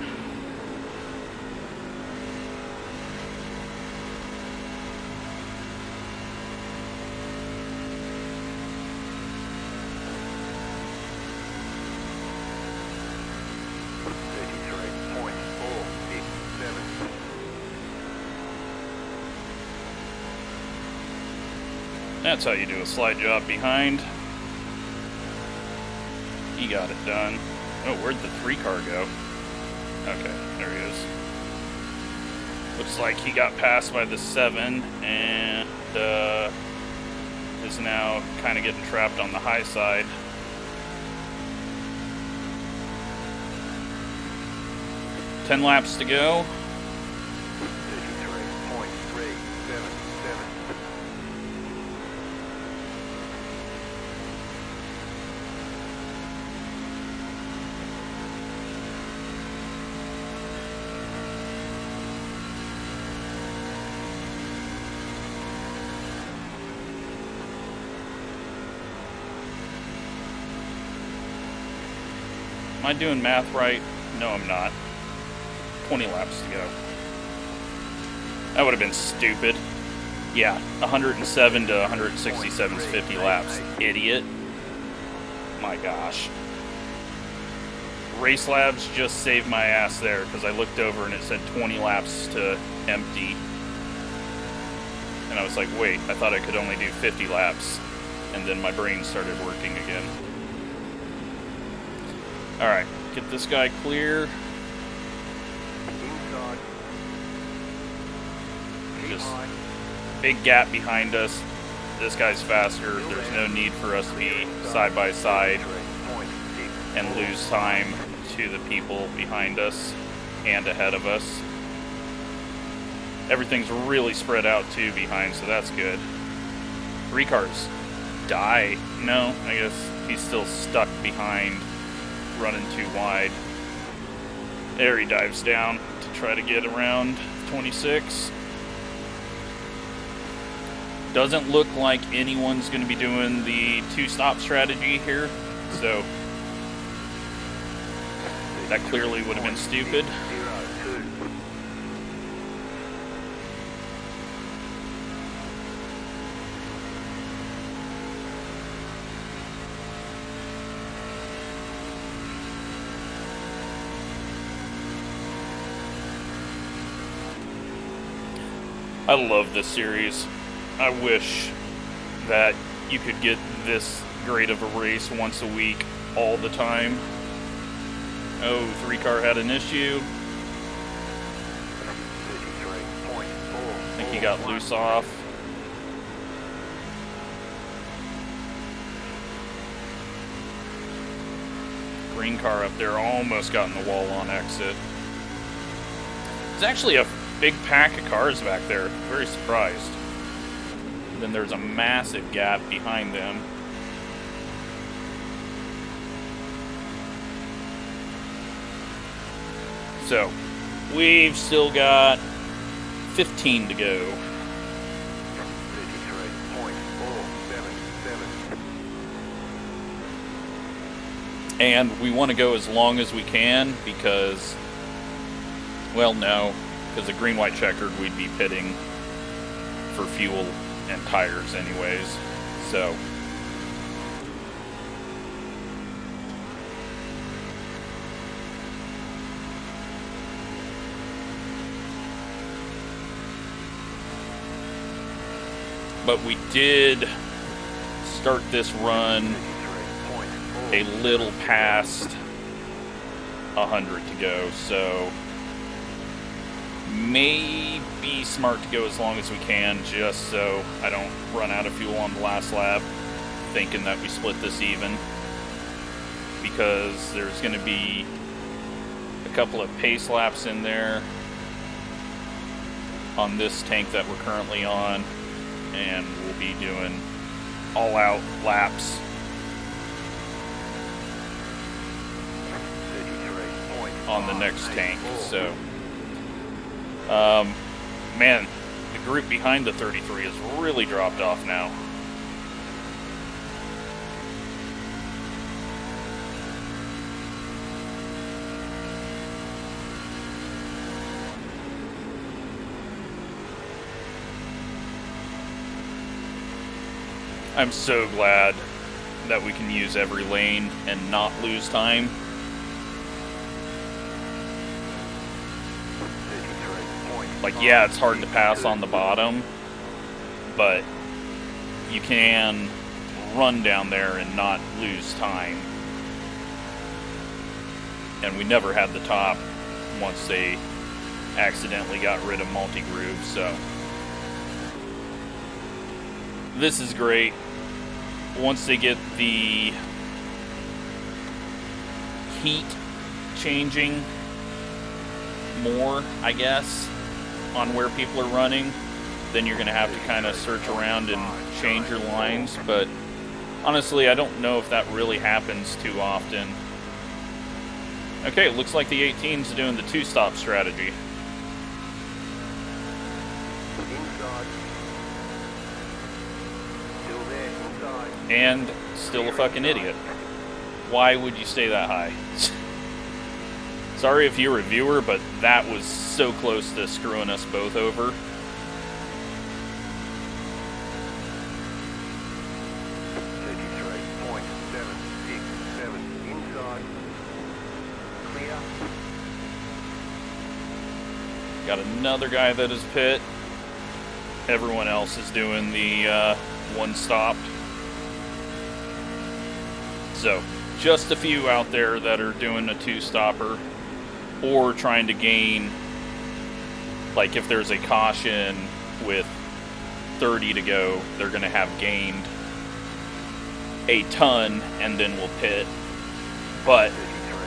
That's how you do a slide job behind. He got it done. Oh, where'd the 3 car go? Okay, there he is. Looks like he got passed by the 7 and is now kind of getting trapped on the high side. Ten laps to go. 33.377. Am I doing math right? No, I'm not. 20 laps to go. That would have been stupid. Yeah, 107 to 167 is 50 laps. Idiot. My gosh. Racelabs just saved my ass there because I looked over and it said 20 laps to empty. And I was like, wait, I thought I could only do 50 laps. And then my brain started working again. Alright, get this guy clear. Just big gap behind us. This guy's faster. There's no need for us to be side by side and lose time to the people behind us and ahead of us. Everything's really spread out too behind, so that's good. 3 cars die. No, I guess he's still stuck behind, running too wide. There he dives down to try to get around 26. Doesn't look like anyone's going to be doing the 2-stop strategy here, so that clearly would have been stupid. I love this series. I wish that you could get this great of a race once a week all the time. Oh, 3-car had an issue. I think he got loose off. Green car up there almost got in the wall on exit. There's actually a big pack of cars back there. Very surprised. Then there's a massive gap behind them. So, we've still got 15 to go. 33.477. And we want to go as long as we can because, well, no, because the green-white checkered we'd be pitting for fuel and tires anyways, so but we did start this run a little past 100 to go, so may be smart to go as long as we can just so I don't run out of fuel on the last lap thinking that we split this even, because there's going to be a couple of pace laps in there on this tank that we're currently on, and we'll be doing all-out laps. On the next tank, so man, the group behind the 33 has really dropped off now. I'm so glad that we can use every lane and not lose time. Like, yeah, it's hard to pass on the bottom, but you can run down there and not lose time. And we never had the top once they accidentally got rid of multi-groove, so this is great. Once they get the heat changing more, I guess, on where people are running, then you're going to have to kind of search around and change your lines, but honestly, I don't know if that really happens too often. Okay, it looks like the 18's doing the 2-stop strategy. And still a fucking idiot. Why would you stay that high? Sorry if you're a viewer, but that was so close to screwing us both over. Got another guy that is pit. Everyone else is doing the one stop. So, just a few out there that are doing a two-stopper or trying to gain, like if there's a caution with 30 to go, they're going to have gained a ton and then will pit. But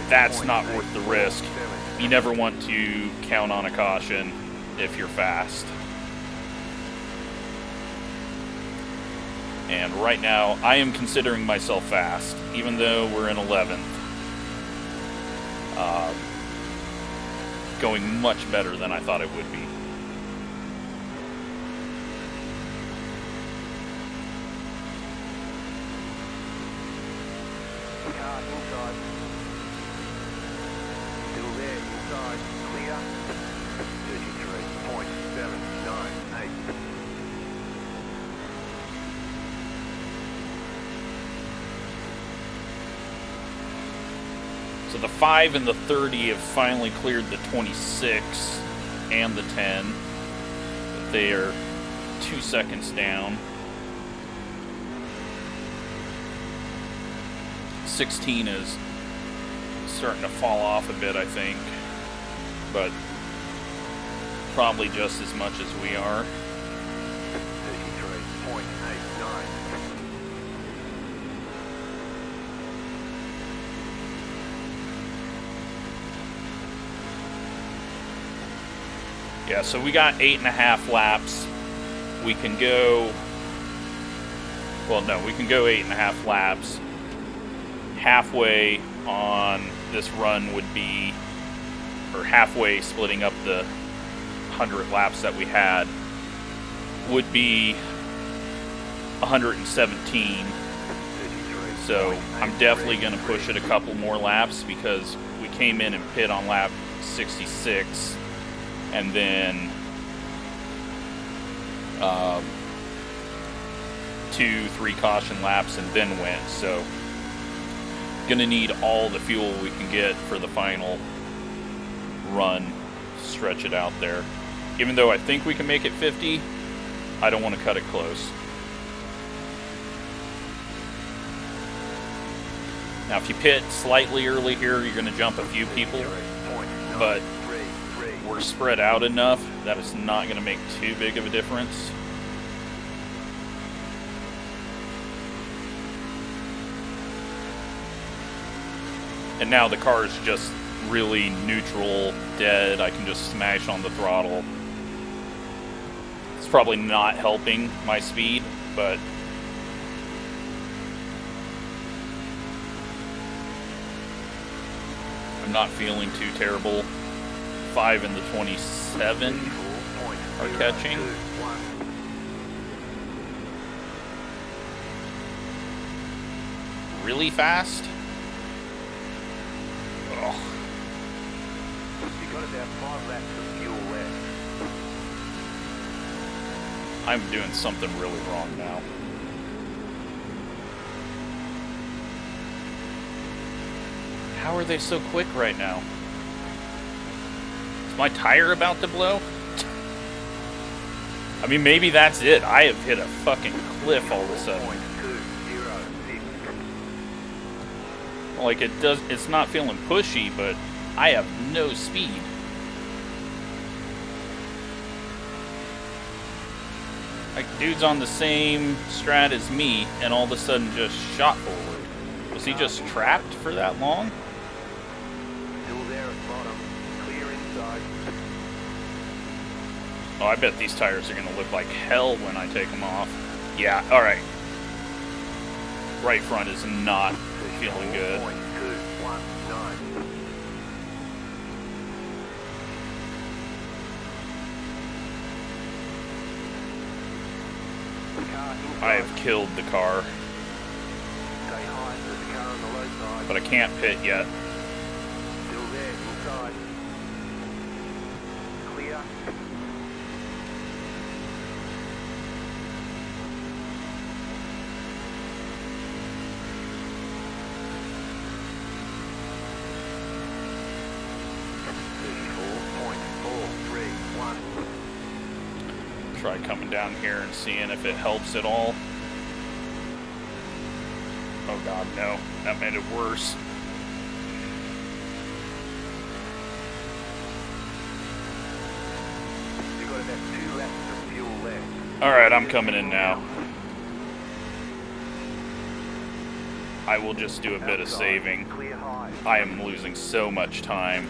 that's not worth the risk. You never want to count on a caution if you're fast. And right now, I am considering myself fast, even though we're in 11th. Going much better than I thought it would be. Car inside. Still there, inside. Clear. 33.798. So the 5 and the 30 have finally cleared the 26 and the 10. But they are 2 seconds down. 16 is starting to fall off a bit, I think. But probably just as much as we are. 33.89. Yeah, so we got 8.5 laps. We can go... Well, no, we can go 8.5 laps. Halfway on this run would be... Or halfway splitting up the 100 laps that we had would be 117. So I'm definitely going to push it a couple more laps because we came in and pit on lap 66. And then 2-3 caution laps and then went. So gonna need all the fuel we can get for the final run. Stretch it out there. Even though I think we can make it 50, I don't want to cut it close. Now if you pit slightly early here, you're gonna jump a few people, but we're spread out enough that it's not going to make too big of a difference. And now the car is just really neutral, dead. I can just smash on the throttle. It's probably not helping my speed, but I'm not feeling too terrible. 5 and the 27 are catching. Really fast? Oh. You got about 5 laps of fuel left. I'm doing something really wrong now. How are they so quick right now? Is my tire about to blow? I mean, maybe that's it. I have hit a fucking cliff all of a sudden. Like, it's not feeling pushy, but I have no speed. Like, dude's on the same strat as me, and all of a sudden just shot forward. Was he just trapped for that long? Still there at bottom. Clear inside. Oh, I bet these tires are going to look like hell when I take them off. Yeah, alright. Right front is not feeling good. 4.219. I have killed the car, Stay high, there's a car on the low side. but I can't pit yet. Still there, inside. Clear. Try coming down here and seeing if it helps at all. Oh god, no. That made it worse. You've got about 2 laps of fuel left. Alright, I'm coming in now. I will just do a bit of saving. Clear high. I am losing so much time.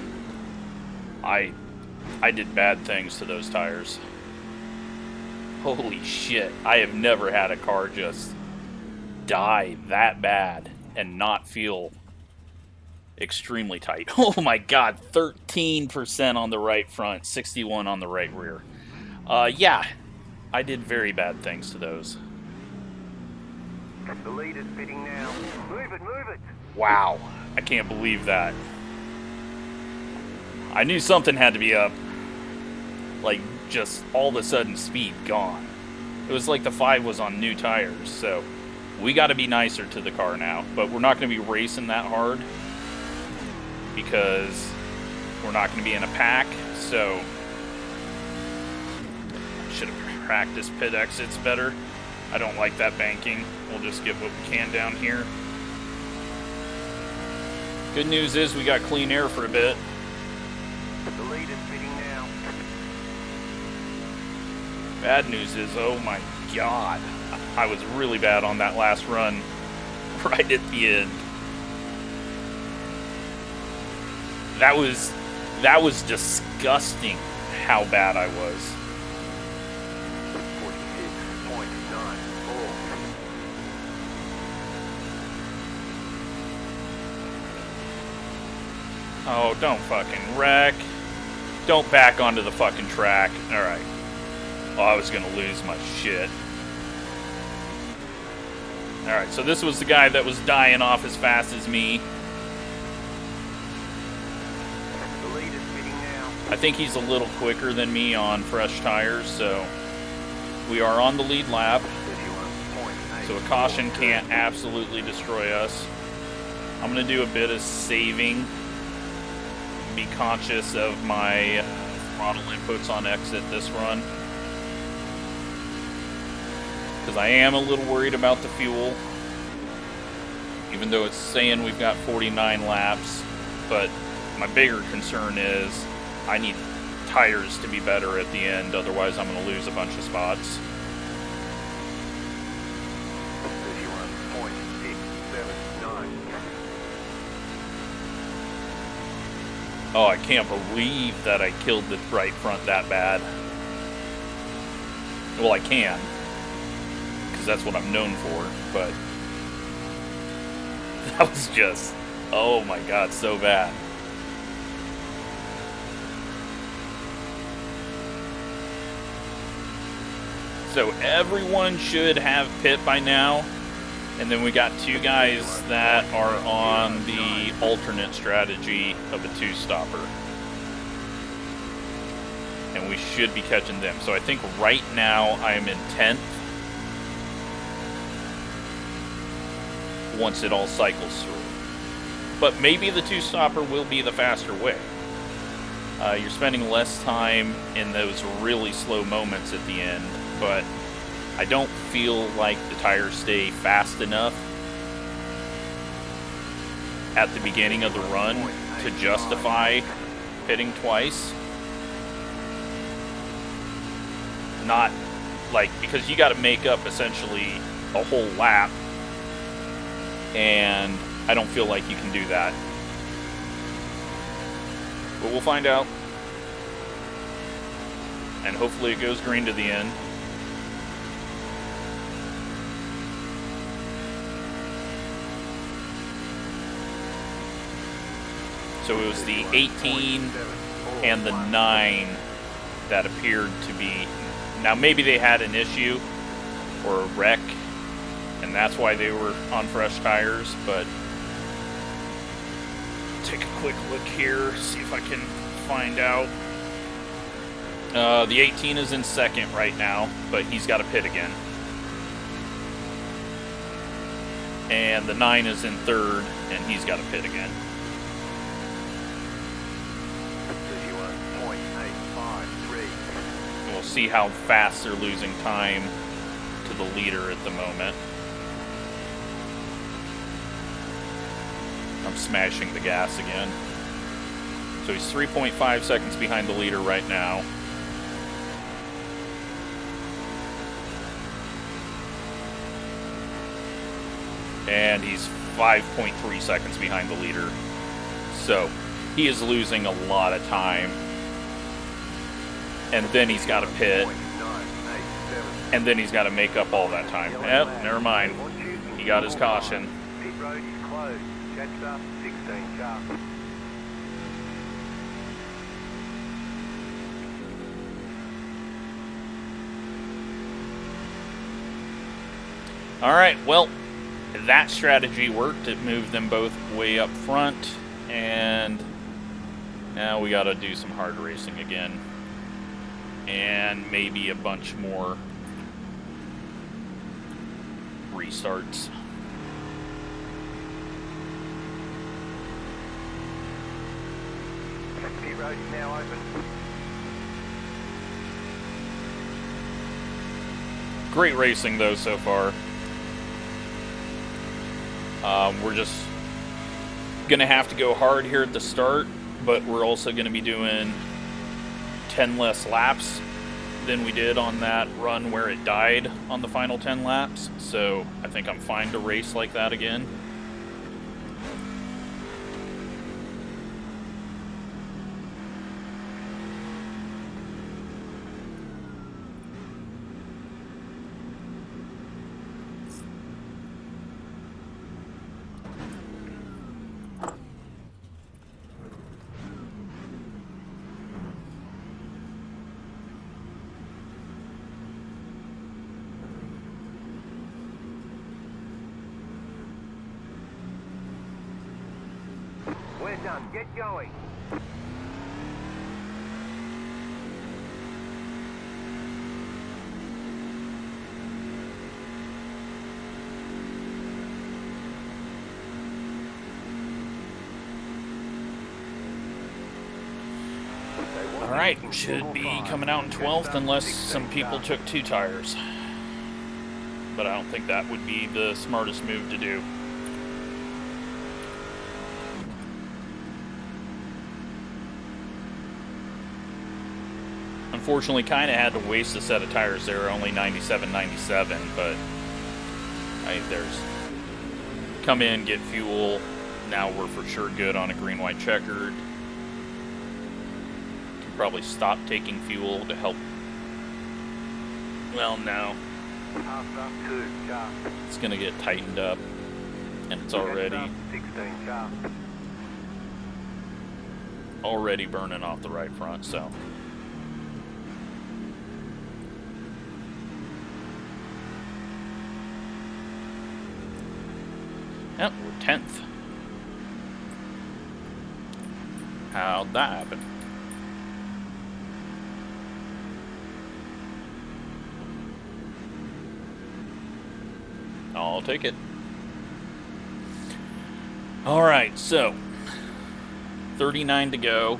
I did bad things to those tires. Holy shit. I have never had a car just die that bad and not feel extremely tight. Oh my god, 13% on the right front, 61 on the right rear. Yeah, I did very bad things to those. The lead is pitting now. Move it, move it. Wow, I can't believe that. I knew something had to be up. Like, just all of a sudden, speed gone. It was like the 5 was on new tires, so we got to be nicer to the car now. But we're not going to be racing that hard because we're not going to be in a pack, so should have practiced pit exits better. I don't like that banking. We'll just get what we can down here. Good news is we got clean air for a bit. The lead is pitting now. Bad news is, oh my god, I was really bad on that last run right at the end. That was disgusting how bad I was. 46.94. Oh, don't fucking wreck. Don't back onto the fucking track. Alright. Oh, I was gonna lose my shit. Alright, so this was the guy that was dying off as fast as me. The lead is pitting now. I think he's a little quicker than me on fresh tires, so we are on the lead lap. 31.8. So a caution can't absolutely destroy us. I'm going to do a bit of saving. Be conscious of my throttle inputs on exit this run. Because I am a little worried about the fuel. Even though it's saying we've got 49 laps. But my bigger concern is I need tires to be better at the end. Otherwise I'm going to lose a bunch of spots. 31.679. Oh, I can't believe that I killed the right front that bad. Well, I can. Because that's what I'm known for. But that was just, oh my god, so bad. So everyone should have pit by now. And then we got 2 guys that are on the alternate strategy of a 2-stopper. And we should be catching them. So I think right now I'm in 10th. Once it all cycles through. But maybe the 2-stopper will be the faster way. You're spending less time in those really slow moments at the end. But I don't feel like the tires stay fast enough at the beginning of the run to justify pitting twice. Not like, because you got to make up essentially a whole lap, and I don't feel like you can do that. But we'll find out. And hopefully it goes green to the end. So it was the 18 and the 9 that appeared to be... Now maybe they had an issue or a wreck, and that's why they were on fresh tires, but... Take a quick look here, see if I can find out. The 18 is in second right now, but he's got to pit again. And the 9 is in third, and he's got to pit again. 31.853. see how fast they're losing time to the leader at the moment. I'm smashing the gas again. So he's 3.5 seconds behind the leader right now. And he's 5.3 seconds behind the leader. So he is losing a lot of time. And then he's got to pit. And then he's got to make up all that time. Yep, never mind. He got his caution. Pit road is closed. Catch up 16 sharp. Alright, well, that strategy worked. It moved them both way up front. And now we got to do some hard racing again. And maybe a bunch more restarts. Pit road is now open. Great racing, though, so far. We're just going to have to go hard here at the start, but we're also going to be doing 10 less laps than we did on that run where it died on the final 10 laps. So I think I'm fine to race like that again. We're done. Get going. Alright, should be coming out in 12th unless some people took 2 tires. But I don't think that would be the smartest move to do. Unfortunately, kind of had to waste a set of tires there, only 97, but there's come in, get fuel. Now we're for sure good on a green-white checkered. Can probably stop taking fuel to help. Well, no. It's going to get tightened up, and it's already burning off the right front, so. Yep, we're 10th. How'd that happen? I'll take it. Alright, so 39 to go.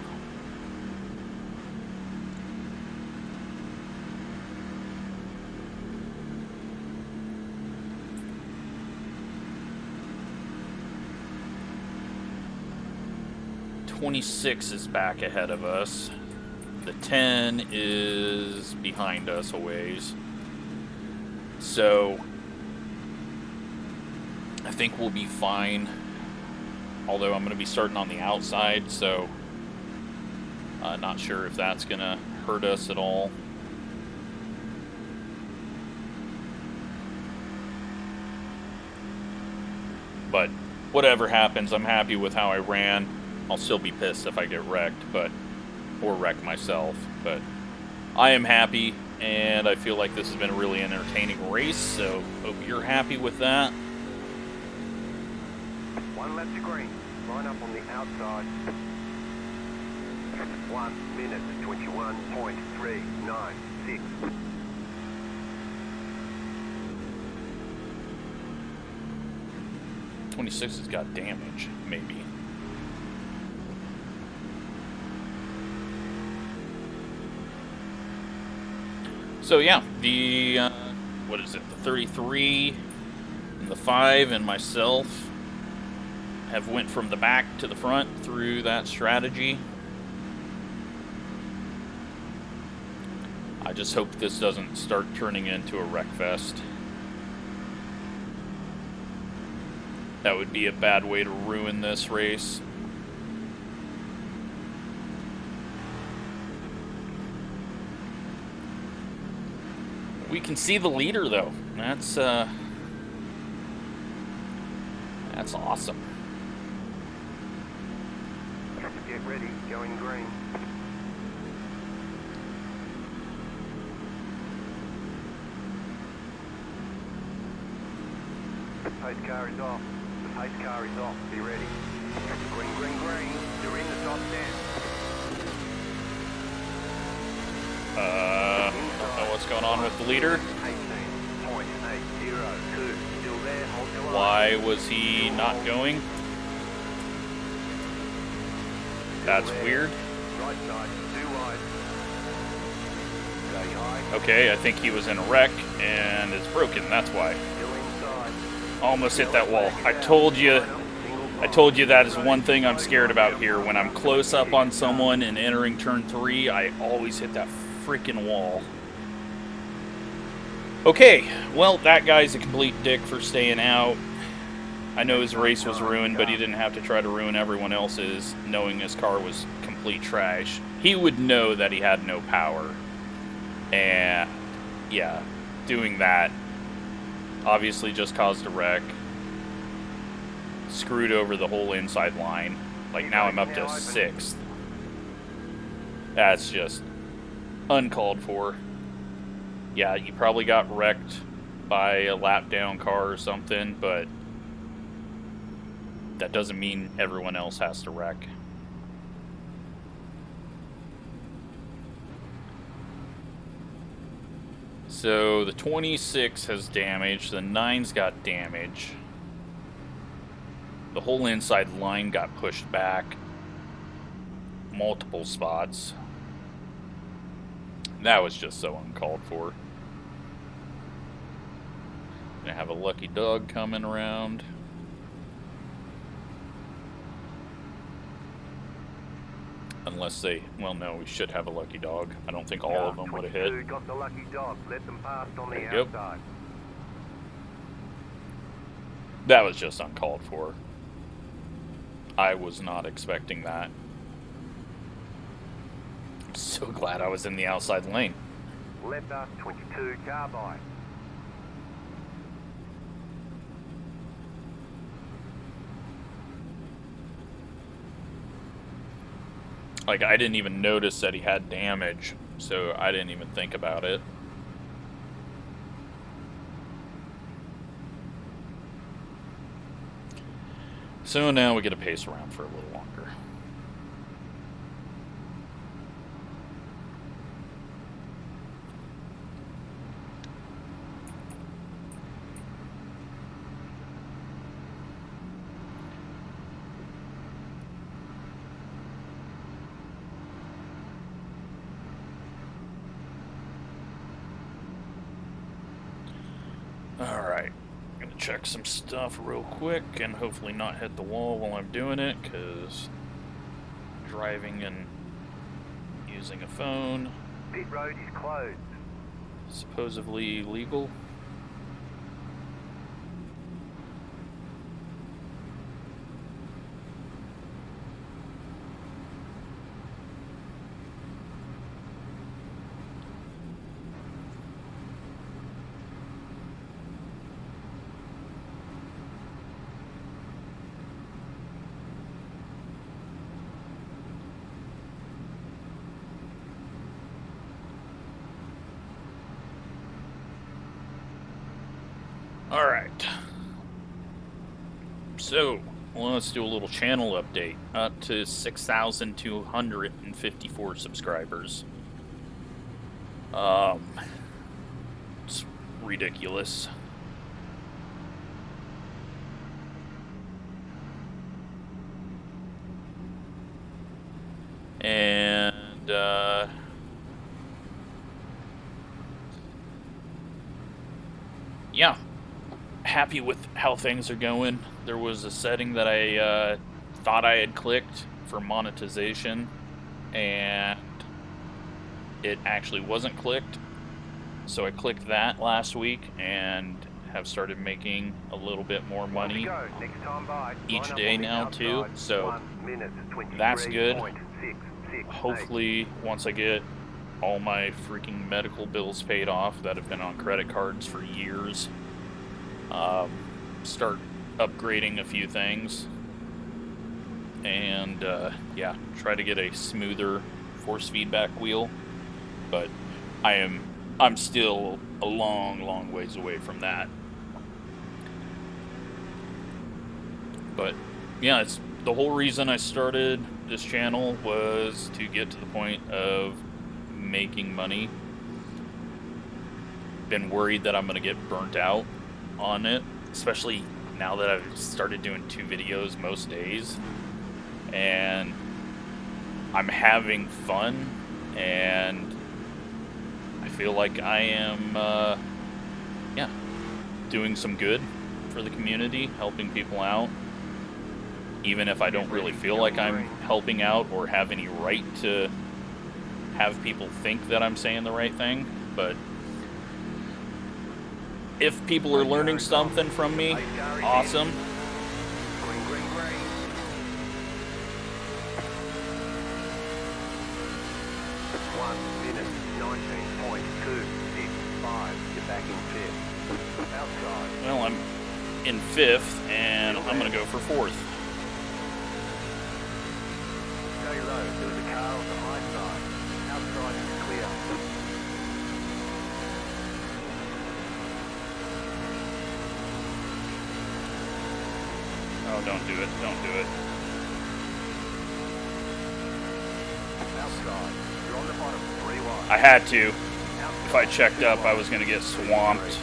.26 is back ahead of us. The 10 is behind us a ways. So I think we'll be fine. Although I'm going to be starting on the outside, so not sure if that's going to hurt us at all. But whatever happens, I'm happy with how I ran. I'll still be pissed if I get wrecked, or wreck myself. But I am happy, and I feel like this has been a really entertaining race, so hope you're happy with that. 1 lap to green. Line up on the outside. 1 minute 21.396. .26 has got damage, maybe. So yeah, the what is it? The 33 and the 5 and myself have went from the back to the front through that strategy. I just hope this doesn't start turning into a wreck fest. That would be a bad way to ruin this race. We can see the leader though. That's awesome. Get ready, going green. The pace car is off. The pace car is off. Be ready. Green, green, green. You're in the top 10. I don't know what's going on with the leader. 18.802. Still there. Hold your line. Why was he not going? That's weird. Right side, too wide. Stay high. Okay, I think he was in a wreck and it's broken. That's why. Still inside. Almost hit that wall. I told you that is one thing I'm scared about here. When I'm close up on someone and entering turn 3, I always hit that freaking wall. Okay, well, that guy's a complete dick for staying out. I know his race was ruined, but he didn't have to try to ruin everyone else's, knowing his car was complete trash. He would know that he had no power. And, yeah, doing that obviously just caused a wreck. Screwed over the whole inside line. Like, now I'm up to 6th. That's just uncalled for. Yeah, you probably got wrecked by a lap down car or something, but that doesn't mean everyone else has to wreck. So the 26 has damage, the 9's got damage. The whole inside line got pushed back multiple spots. That was just so uncalled for. Gonna have a lucky dog coming around. Unless they, well, no, we should have a lucky dog. I don't think all of them would have hit. Got the lucky dog. Let them pass on the There you go. outside. That was just uncalled for. I was not expecting that. I'm so glad I was in the outside lane. Left us 22 car by. Like, I didn't even notice that he had damage, so I didn't even think about it. So now we get to pace around for a little longer. Alright, I'm gonna check some stuff real quick and hopefully not hit the wall while I'm doing it, because driving and using a phone, Pit road is closed. supposedly legal. Alright. So, let's do a little channel update. Up to 6,254 subscribers. It's ridiculous. And, yeah, happy with how things are going. There was a setting that I thought I had clicked for monetization, and it actually wasn't clicked. So I clicked that last week and have started making a little bit more money each day now too. So that's good. Hopefully once I get all my freaking medical bills paid off that have been on credit cards for years, start upgrading a few things, and yeah, try to get a smoother force feedback wheel. But I'm still a long ways away from that. But yeah, it's the whole reason I started this channel was to get to the point of making money. Been worried that I'm gonna get burnt out on it, especially now that I've started doing 2 videos most days, and I'm having fun, and I feel like I am yeah, doing some good for the community, helping people out, even if I don't really feel like I'm helping out or have any right to have people think that I'm saying the right thing. But if people are learning something from me, awesome. 1 minute, 19.265. You're back in 5th. Outside. Well, I'm in 5th, and I'm going to go for 4th. Stay low. There was a car on the high side. Outside is clear. Oh, don't do it. Don't do it. Outside. You're on the bottom. 3 wide. I had to. If I checked up, I was going to get swamped.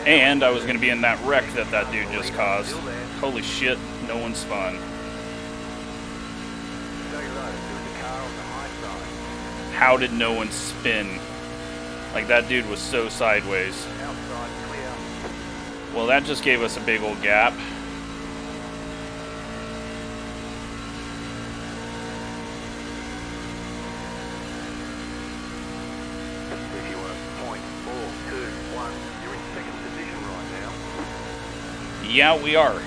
And I was going to be in that wreck that dude just caused. Holy shit, no one spun. How did no one spin? Like, that dude was so sideways. Well, that just gave us a big old gap. Yeah, we are.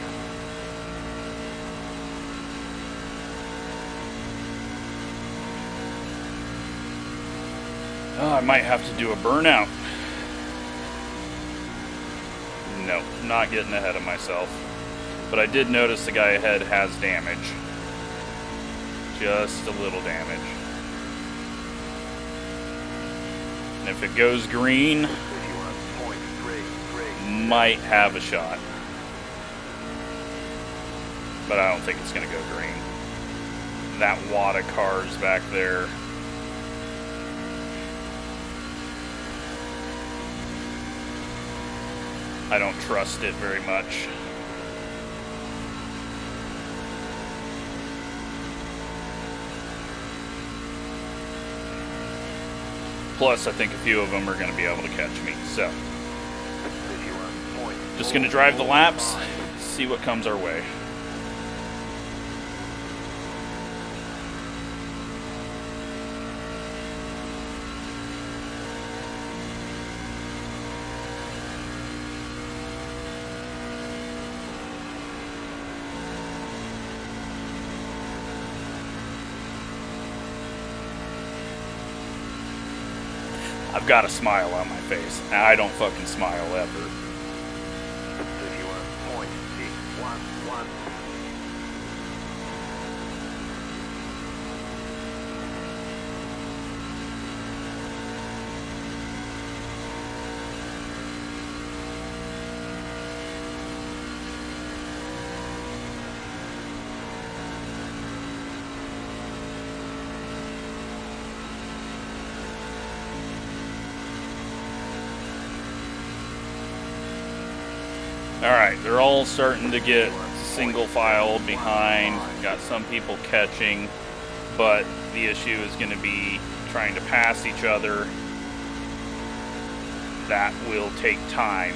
Oh, I might have to do a burnout. No, not getting ahead of myself. But I did notice the guy ahead has damage. Just a little damage. And if it goes green, might have a shot. But I don't think it's going to go green. That wad of cars back there. I don't trust it very much. Plus, I think a few of them are going to be able to catch me. So, just going to drive the laps, see what comes our way. I've got a smile on my face. I don't fucking smile ever. 31.611. Alright, they're all starting to get single file behind. Got some people catching, but the issue is going to be trying to pass each other. that will take time.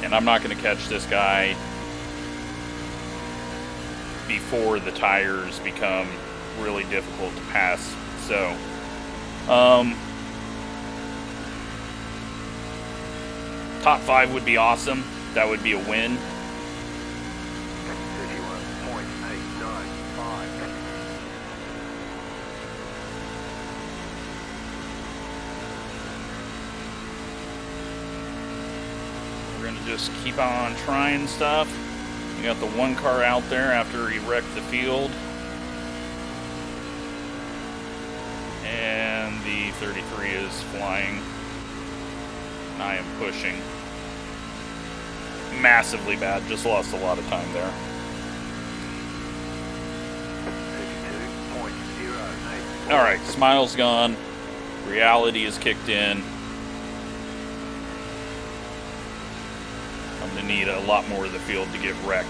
And I'm not going to catch this guy before the tires become really difficult to pass. So, top 5 would be awesome. That would be a win. 31.895. We're going to just keep on trying stuff. We got the one car out there after he wrecked the field. And the 33 is flying. I am pushing. Massively bad. Just lost a lot of time there. 32.08. Alright, smile's gone. Reality is kicked in. I'm going to need a lot more of the field to get wrecked.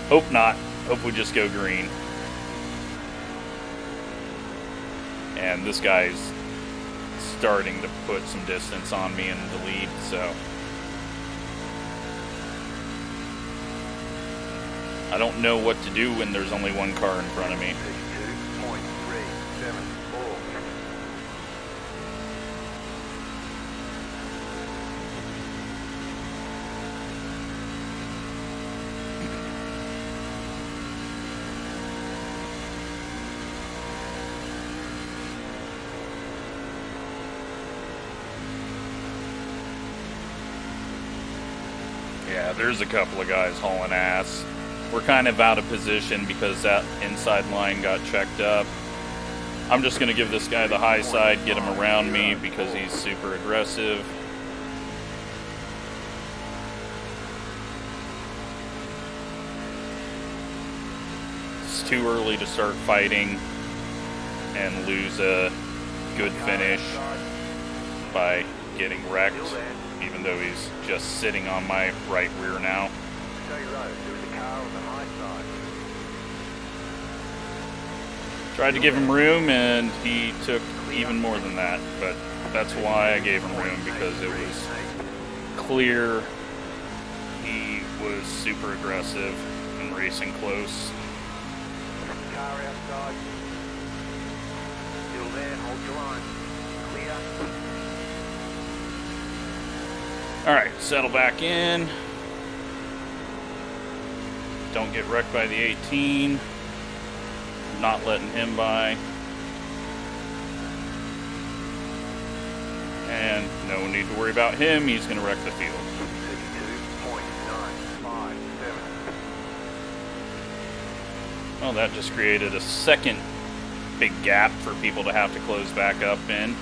Hope not. Hope we just go green. And this guy's starting to put some distance on me in the lead, so I don't know what to do when there's only one car in front of me. 32.374. Yeah, there's a couple of guys hauling ass. We're kind of out of position because that inside line got checked up. I'm just going to give this guy the high side, get him around me because he's super aggressive. It's too early to start fighting and lose a good finish by getting wrecked, even though he's just sitting on my right rear now. Stay low. There is a car on the high side. Tried to give him room and he took even more than that, but that's why I gave him room, because it was clear he was super aggressive and racing close. Car outside. Still there. Hold your line. Clear. Alright, settle back in. Don't get wrecked by the 18. Not letting him by. And no need to worry about him. He's going to wreck the field. 32.957. Well, that just created a second big gap for people to have to close back up in.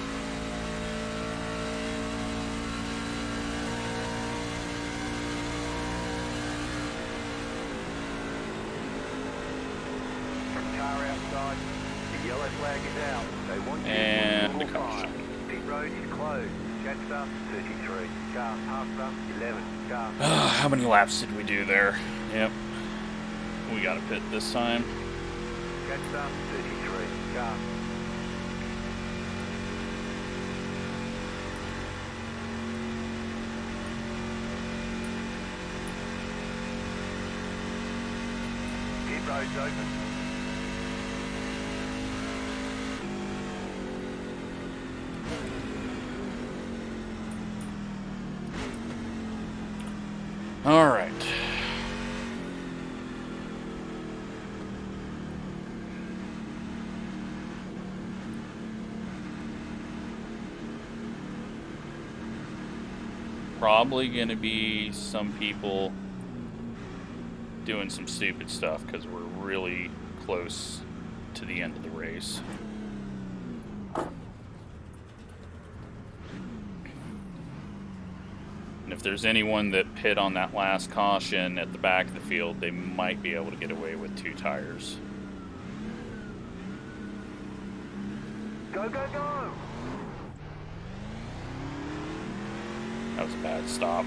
Car outside. The yellow flag is out. They want you And to the caution. Pit road is closed. Jetstar 33. Car Parker 11. Car. How many laps did we do there? Yep. We got a pit this time. Jetstar 33. Car. Pit road's open. All right. Probably going to be some people doing some stupid stuff because we're really close to the end of the race. And if there's anyone that pit on that last caution at the back of the field, they might be able to get away with 2 tires. Go, go, go! That was a bad stop.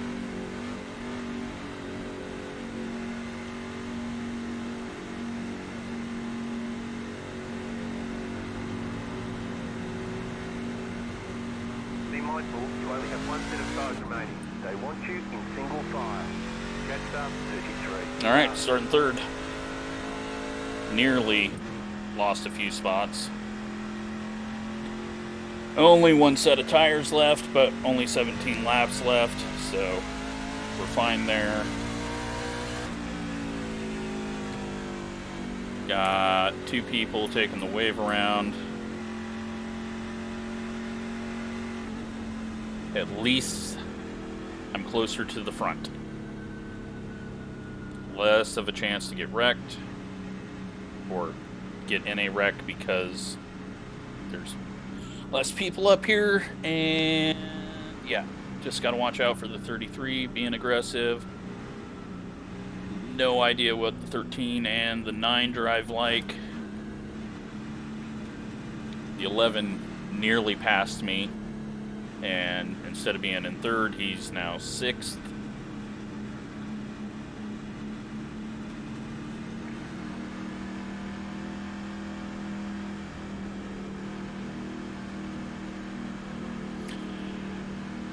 mindful, you only have one set of cars remaining. They want you in single file. Jetstar 33. All right, starting third. Nearly lost a few spots. Only one set of tires left, but only 17 laps left, so we're fine there. Got 2 people taking the wave around. At least I'm closer to the front. Less of a chance to get wrecked or get in a wreck because there's less people up here, and yeah, just gotta watch out for the 33 being aggressive. No idea what the 13 and the 9 drive like. The 11 nearly passed me, and instead of being in third, he's now 6th.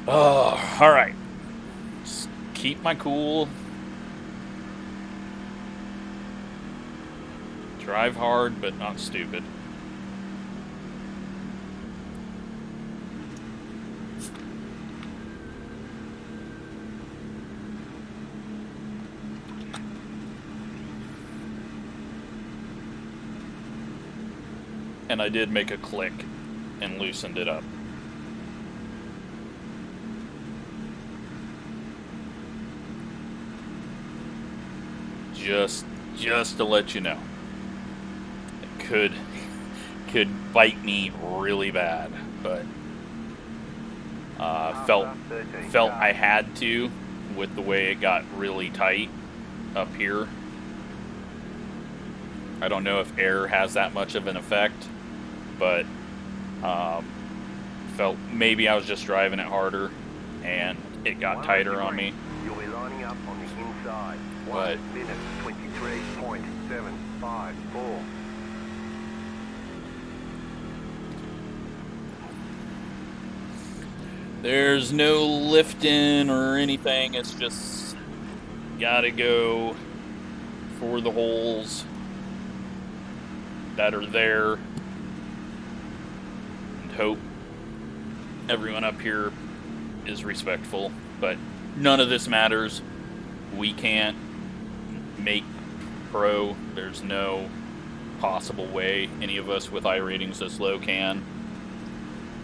Oh, all right. Just keep my cool. Drive hard, but not stupid. And I did make a click and loosened it up. Just to let you know. It could bite me really bad, but felt I had to with the way it got really tight up here. I don't know if air has that much of an effect, but felt maybe I was just driving it harder and it got tighter on me. You'll be lining up on the inside. But 1 minute 23.754. there's no lifting or anything. It's just gotta go for the holes that are there and hope everyone up here is respectful. But none of this matters. We can't make pro. There's no possible way any of us with iRatings this low can.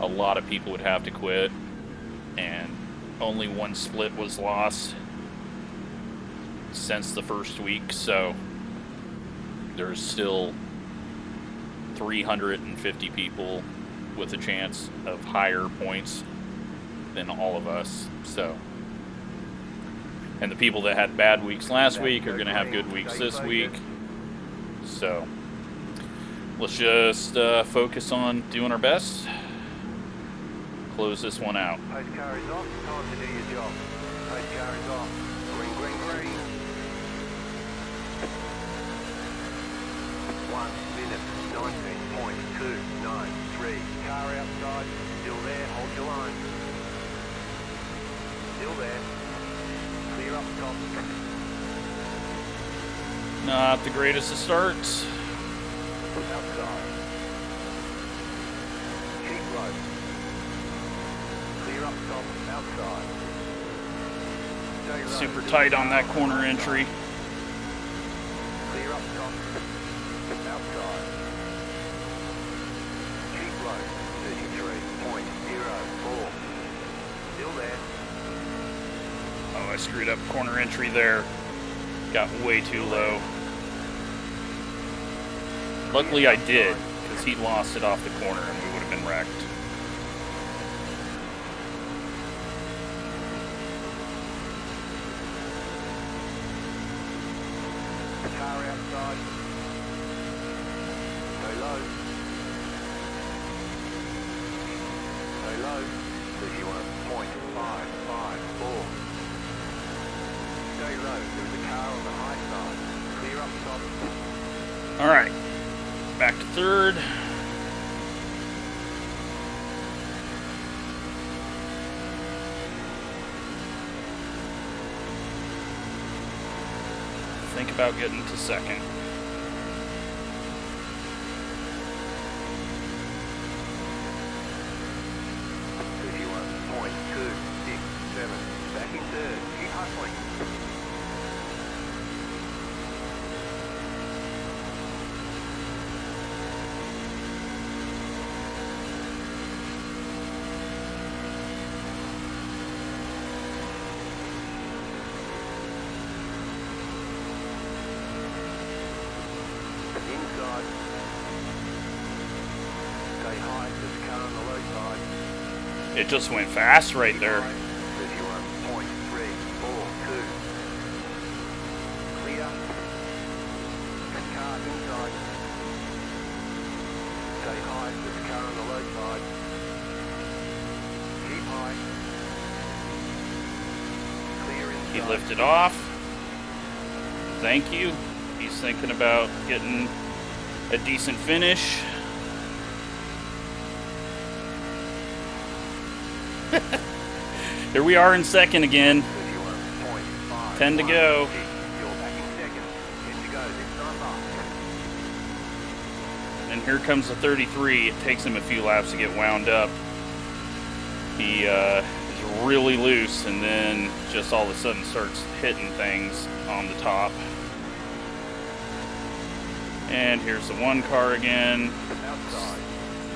A lot of people would have to quit, and only one split was lost since the first week, so there's still 350 people with a chance of higher points than all of us. So, and the people that had bad weeks last week are going to have good weeks this week. So let's just focus on doing our best. Close this one out. Post car is off. Time to do your job. Post car is off. Green, green, green. 1 minute 19.293. Car outside. Still there. Hold your line. Still there. Clear up top. Not the greatest of starts. Outside. Keep low. Clear up top. Outside. Stay low. Super tight on that corner entry. Clear up top. Outside. Keep low. 33.04. Still there. Oh, I screwed up corner entry there. Got way too low. Luckily I did, because he lost it off the corner and we would have been wrecked. Car outside. Stay low. Stay low. 31.554. Stay low. There's a car on the high side. Clear up top. Alright, back to third. think about getting to second. Back in third. Keep hustling. Inside. Stay high, there's a car on the low side. It just went fast right there. 31.342. Clear. Car inside. Stay high, there's a car on the low side. Keep high. Clear inside. He lifted off. Thank you. He's thinking about getting a decent finish. Here we are in second again. 31.5. 10 to go. You're back in second. 10 to go. This time up. And here comes the 33. It takes him a few laps to get wound up. He is really loose and then just all of a sudden starts hitting things on the top. And here's the one car again. Outside.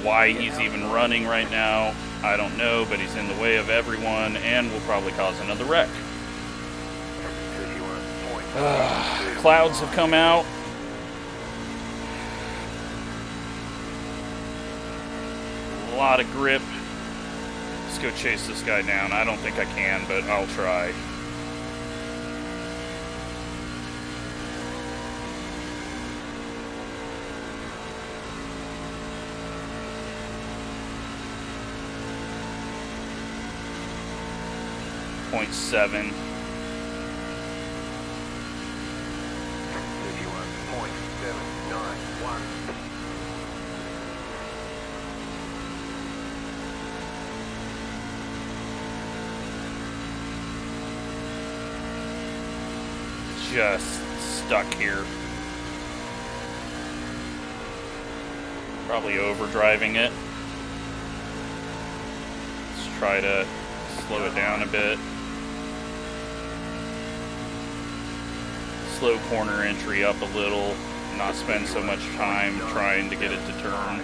Why he's even running right now, I don't know, but he's in the way of everyone and will probably cause another wreck. 31.5. Clouds have come out. A lot of grip. Let's go chase this guy down. I don't think I can, but I'll try. .7. 31.791. Just stuck here. Probably overdriving it. Let's try to slow it down a bit. Slow corner entry up a little, not spend so much time trying to get it to turn.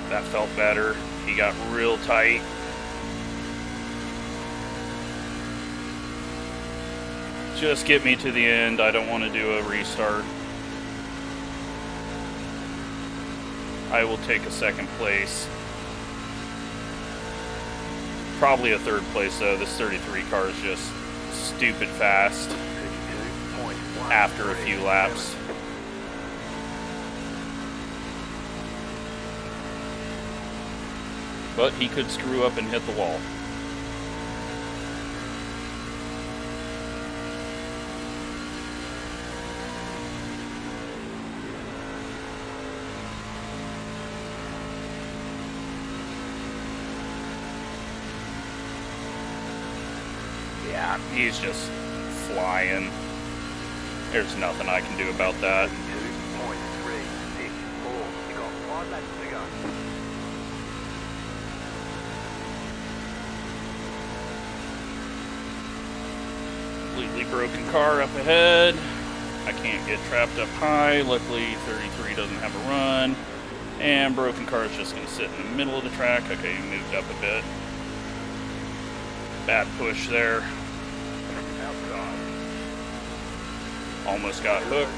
That felt better. He got real tight. Just get me to the end. I don't want to do a restart. I will take a second place. Probably a third place though. This 33 car is just stupid fast after a few laps. But he could screw up and hit the wall. Yeah, he's just flying. There's nothing I can do about that. 2.364. You got 5 laps to go. Completely broken car up ahead. I can't get trapped up high. Luckily, 33 doesn't have a run. And broken car is just going to sit in the middle of the track. Okay, he moved up a bit. Bad push there. Outside. Almost got hooked.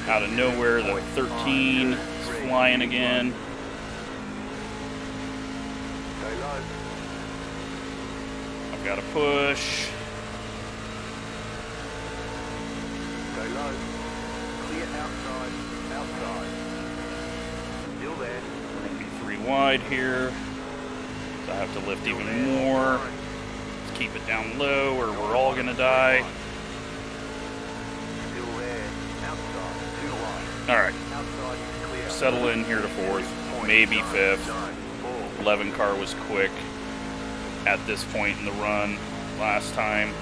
Out of nowhere, the 13 is flying again. Stay low. I've got to push. Stay low. Clear outside. Outside. Still there. We're going to be 3 wide here. So I have to lift even more. Let's keep it down low or we're all going to die. Still there. Outside. 2 wide. Alright, Outside is clear. settle in here to 4th, maybe 5th. 9.4. 11 car was quick at this point in the run last time.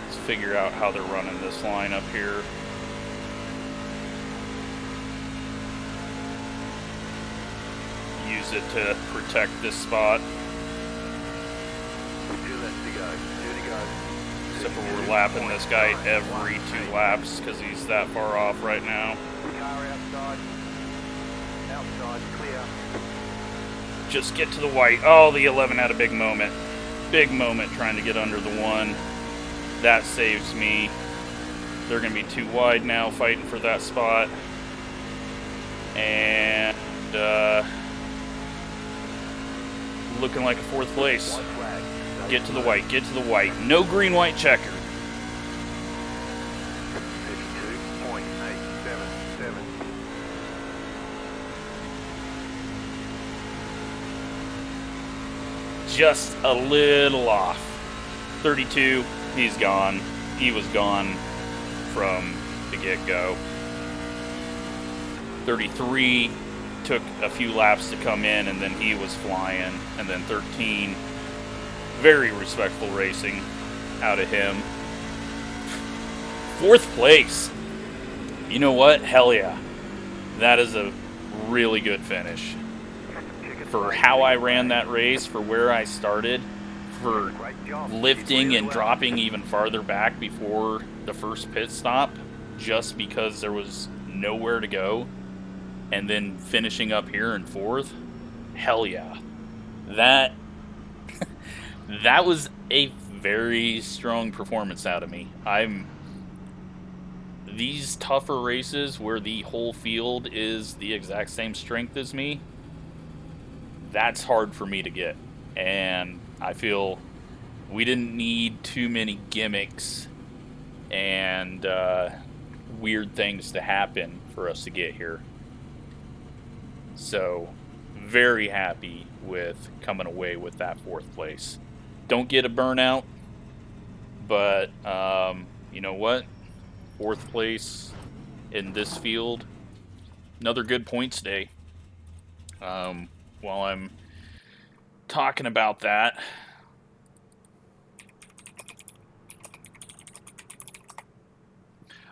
Let's figure out how they're running this line up here. Use it to protect this spot. 2 left to go. 2 to go. Except for we're lapping this guy every 2 laps because he's that far off right now. Car outside. Outside, clear. Just get to the white. Oh, the 11 had a big moment. Big moment trying to get under the 1. That saves me. They're going to be too wide now fighting for that spot. And looking like a 4th place. White flag. Get to the white. Get to the white. No green-white checker. 32.877. Just a little off. 32, he's gone. He was gone from the get-go. 33 took a few laps to come in, and then he was flying. And then 13, very respectful racing out of him. 4th place. You know what? Hell yeah. That is a really good finish. For how I ran that race, for where I started, for lifting and dropping even farther back before the first pit stop, just because there was nowhere to go, and then finishing up here in 4th, hell yeah. That was a very strong performance out of me. These tougher races where the whole field is the exact same strength as me, that's hard for me to get. And I feel we didn't need too many gimmicks and weird things to happen for us to get here. So, very happy with coming away with that 4th place. Don't get a burnout, but you know what? 4th place in this field. Another good points day. While I'm talking about that,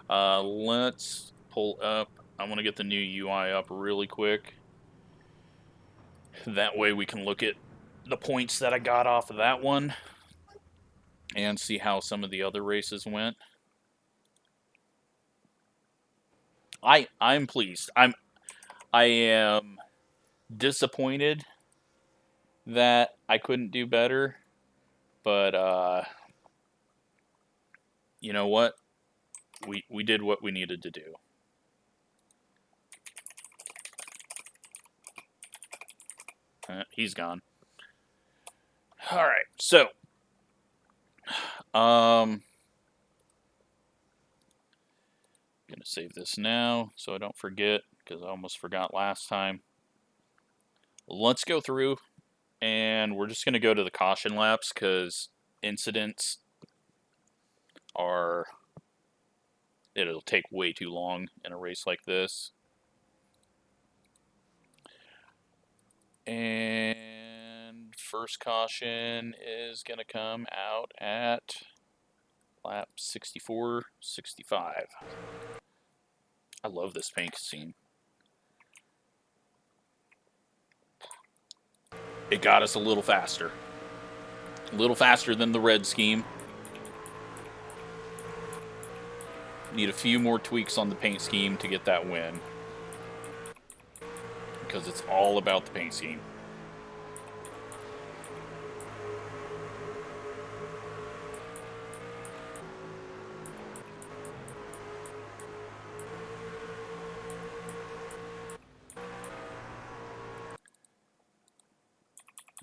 let's pull up. I want to get the new UI up really quick. That way we can look at the points that I got off of that one and see how some of the other races went. I'm pleased. I am disappointed that I couldn't do better, but you know what? We did what we needed to do. He's gone. All right, so I'm gonna save this now so I don't forget, because I almost forgot last time. Let's go through, and we're just gonna go to the caution laps because incidents it'll take way too long in a race like this. And first caution is going to come out at lap 64, 65. I love this paint scheme. It got us a little faster. A little faster than the red scheme. Need a few more tweaks on the paint scheme to get that win. Because it's all about the paint scheme.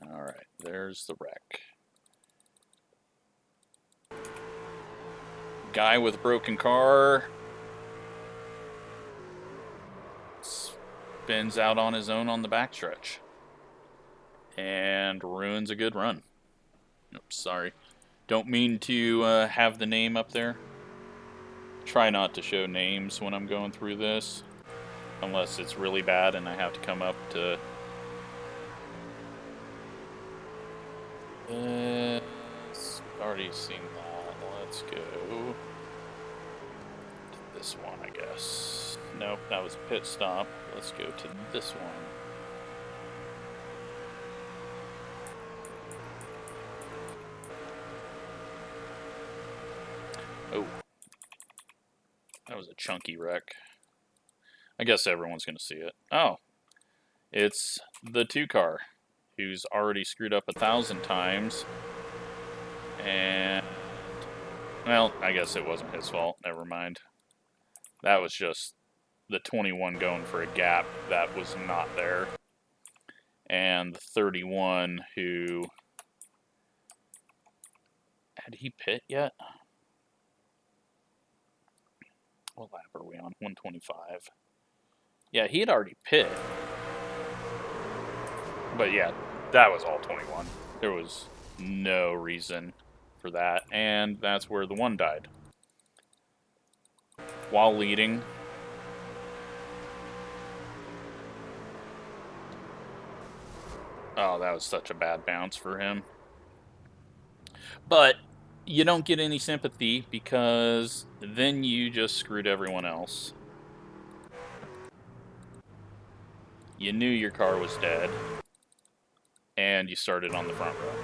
Alright, there's the wreck. Guy with a broken car spins out on his own on the backstretch and ruins a good run. Oops, sorry. Don't mean to have the name up there. Try not to show names when I'm going through this, unless it's really bad and I have to come up to... already seen that. Let's go to this one, I guess. Nope, that was a pit stop. Let's go to this one. Oh. That was a chunky wreck. I guess everyone's going to see it. Oh. It's the 2-car, who's already screwed up 1,000 times. And, well, I guess it wasn't his fault. Never mind. That was just the 21 going for a gap that was not there. And the 31 who... Had he pit yet? What lap are we on? 125. Yeah, he had already pit. But yeah, that was all 21. There was no reason for that. And that's where the 1 died. While leading. Oh, that was such a bad bounce for him. But you don't get any sympathy because then you just screwed everyone else. You knew your car was dead. And you started on the front row.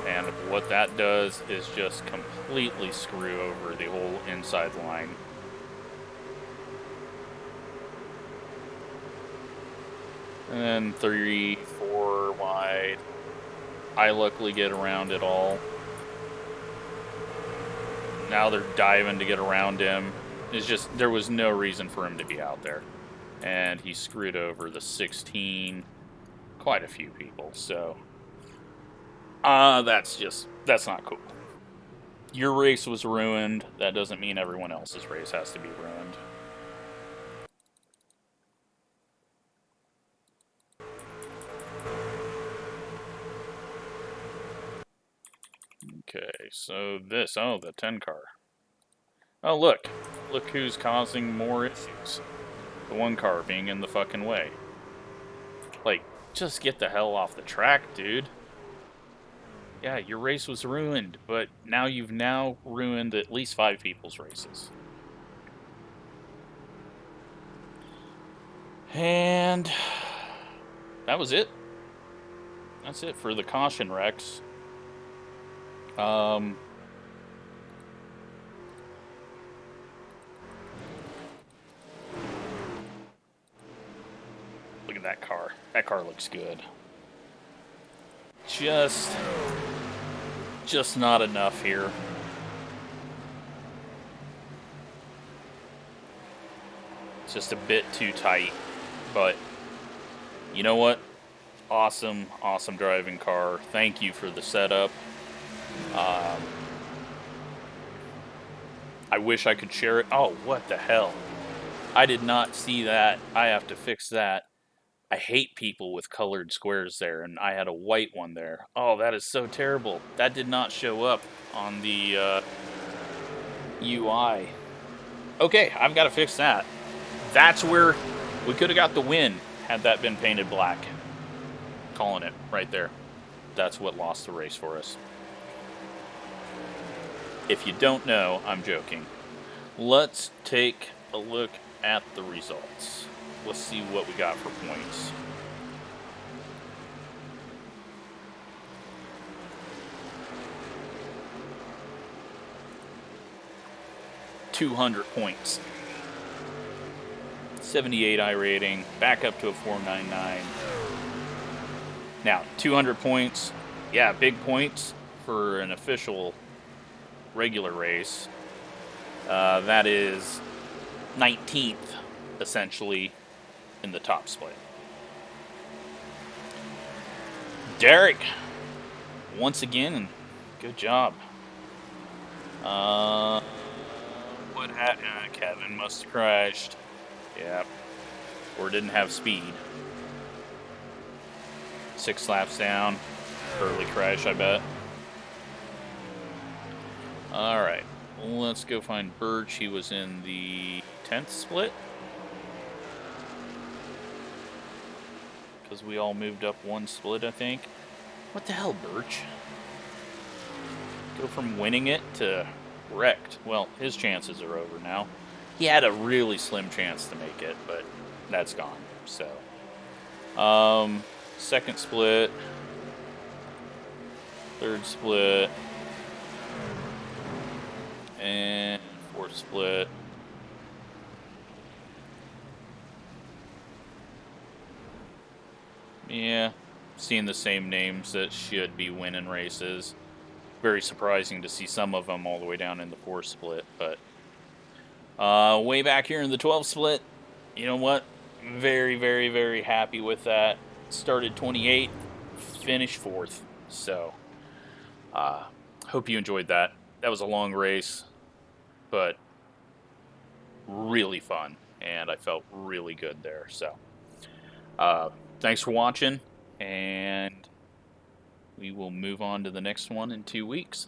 And what that does is just completely screw over the whole inside line. And then 3, 4 wide. I luckily get around it all. Now they're diving to get around him. It's just, there was no reason for him to be out there. And he screwed over the 16, quite a few people, so... that's not cool. Your race was ruined. That doesn't mean everyone else's race has to be ruined. Okay, so this, oh, the 10 car. Oh, look who's causing more issues. The 1 car being in the fucking way. Like, just get the hell off the track, dude. Yeah, your race was ruined, but now you've ruined at least 5 people's races. And that was it. That's it for the caution wrecks. Look at that car. That car looks good. Just not enough here. It's just a bit too tight. But you know what? Awesome driving car. Thank you for the setup. I wish I could share it. Oh, what the hell? I did not see that. I have to fix that. I hate people with colored squares there, and I had a white one there. Oh, that is so terrible. That did not show up on the UI. Okay, I've got to fix that. That's where we could have got the win had that been painted black. Calling it right there. That's what lost the race for us. If you don't know, I'm joking. Let's take a look at the results. Let's see what we got for points. $200 points. 78 iRating, back up to a 499. Now, 200 points. Yeah, big points for an official regular race. That is 19th, essentially, in the top split. Derek, once again, good job. What happened? Kevin must have crashed. Yeah. Or didn't have speed. 6 laps down. early crash, I bet. Alright, let's go find Birch. He was in the 10th split. Because we all moved up one split, I think. What the hell, Birch? Go from winning it to wrecked. Well, his chances are over now. He had a really slim chance to make it, but that's gone. So, second split, third split, and fourth split. Yeah, seeing the same names that should be winning races. Very surprising to see some of them all the way down in the fourth split, but way back here in the 12th split, you know what? Very, very, very happy with that. Started 28th, finished 4th. So, hope you enjoyed that. That was a long race, but really fun, and I felt really good there. So, thanks for watching, and we will move on to the next one in 2 weeks.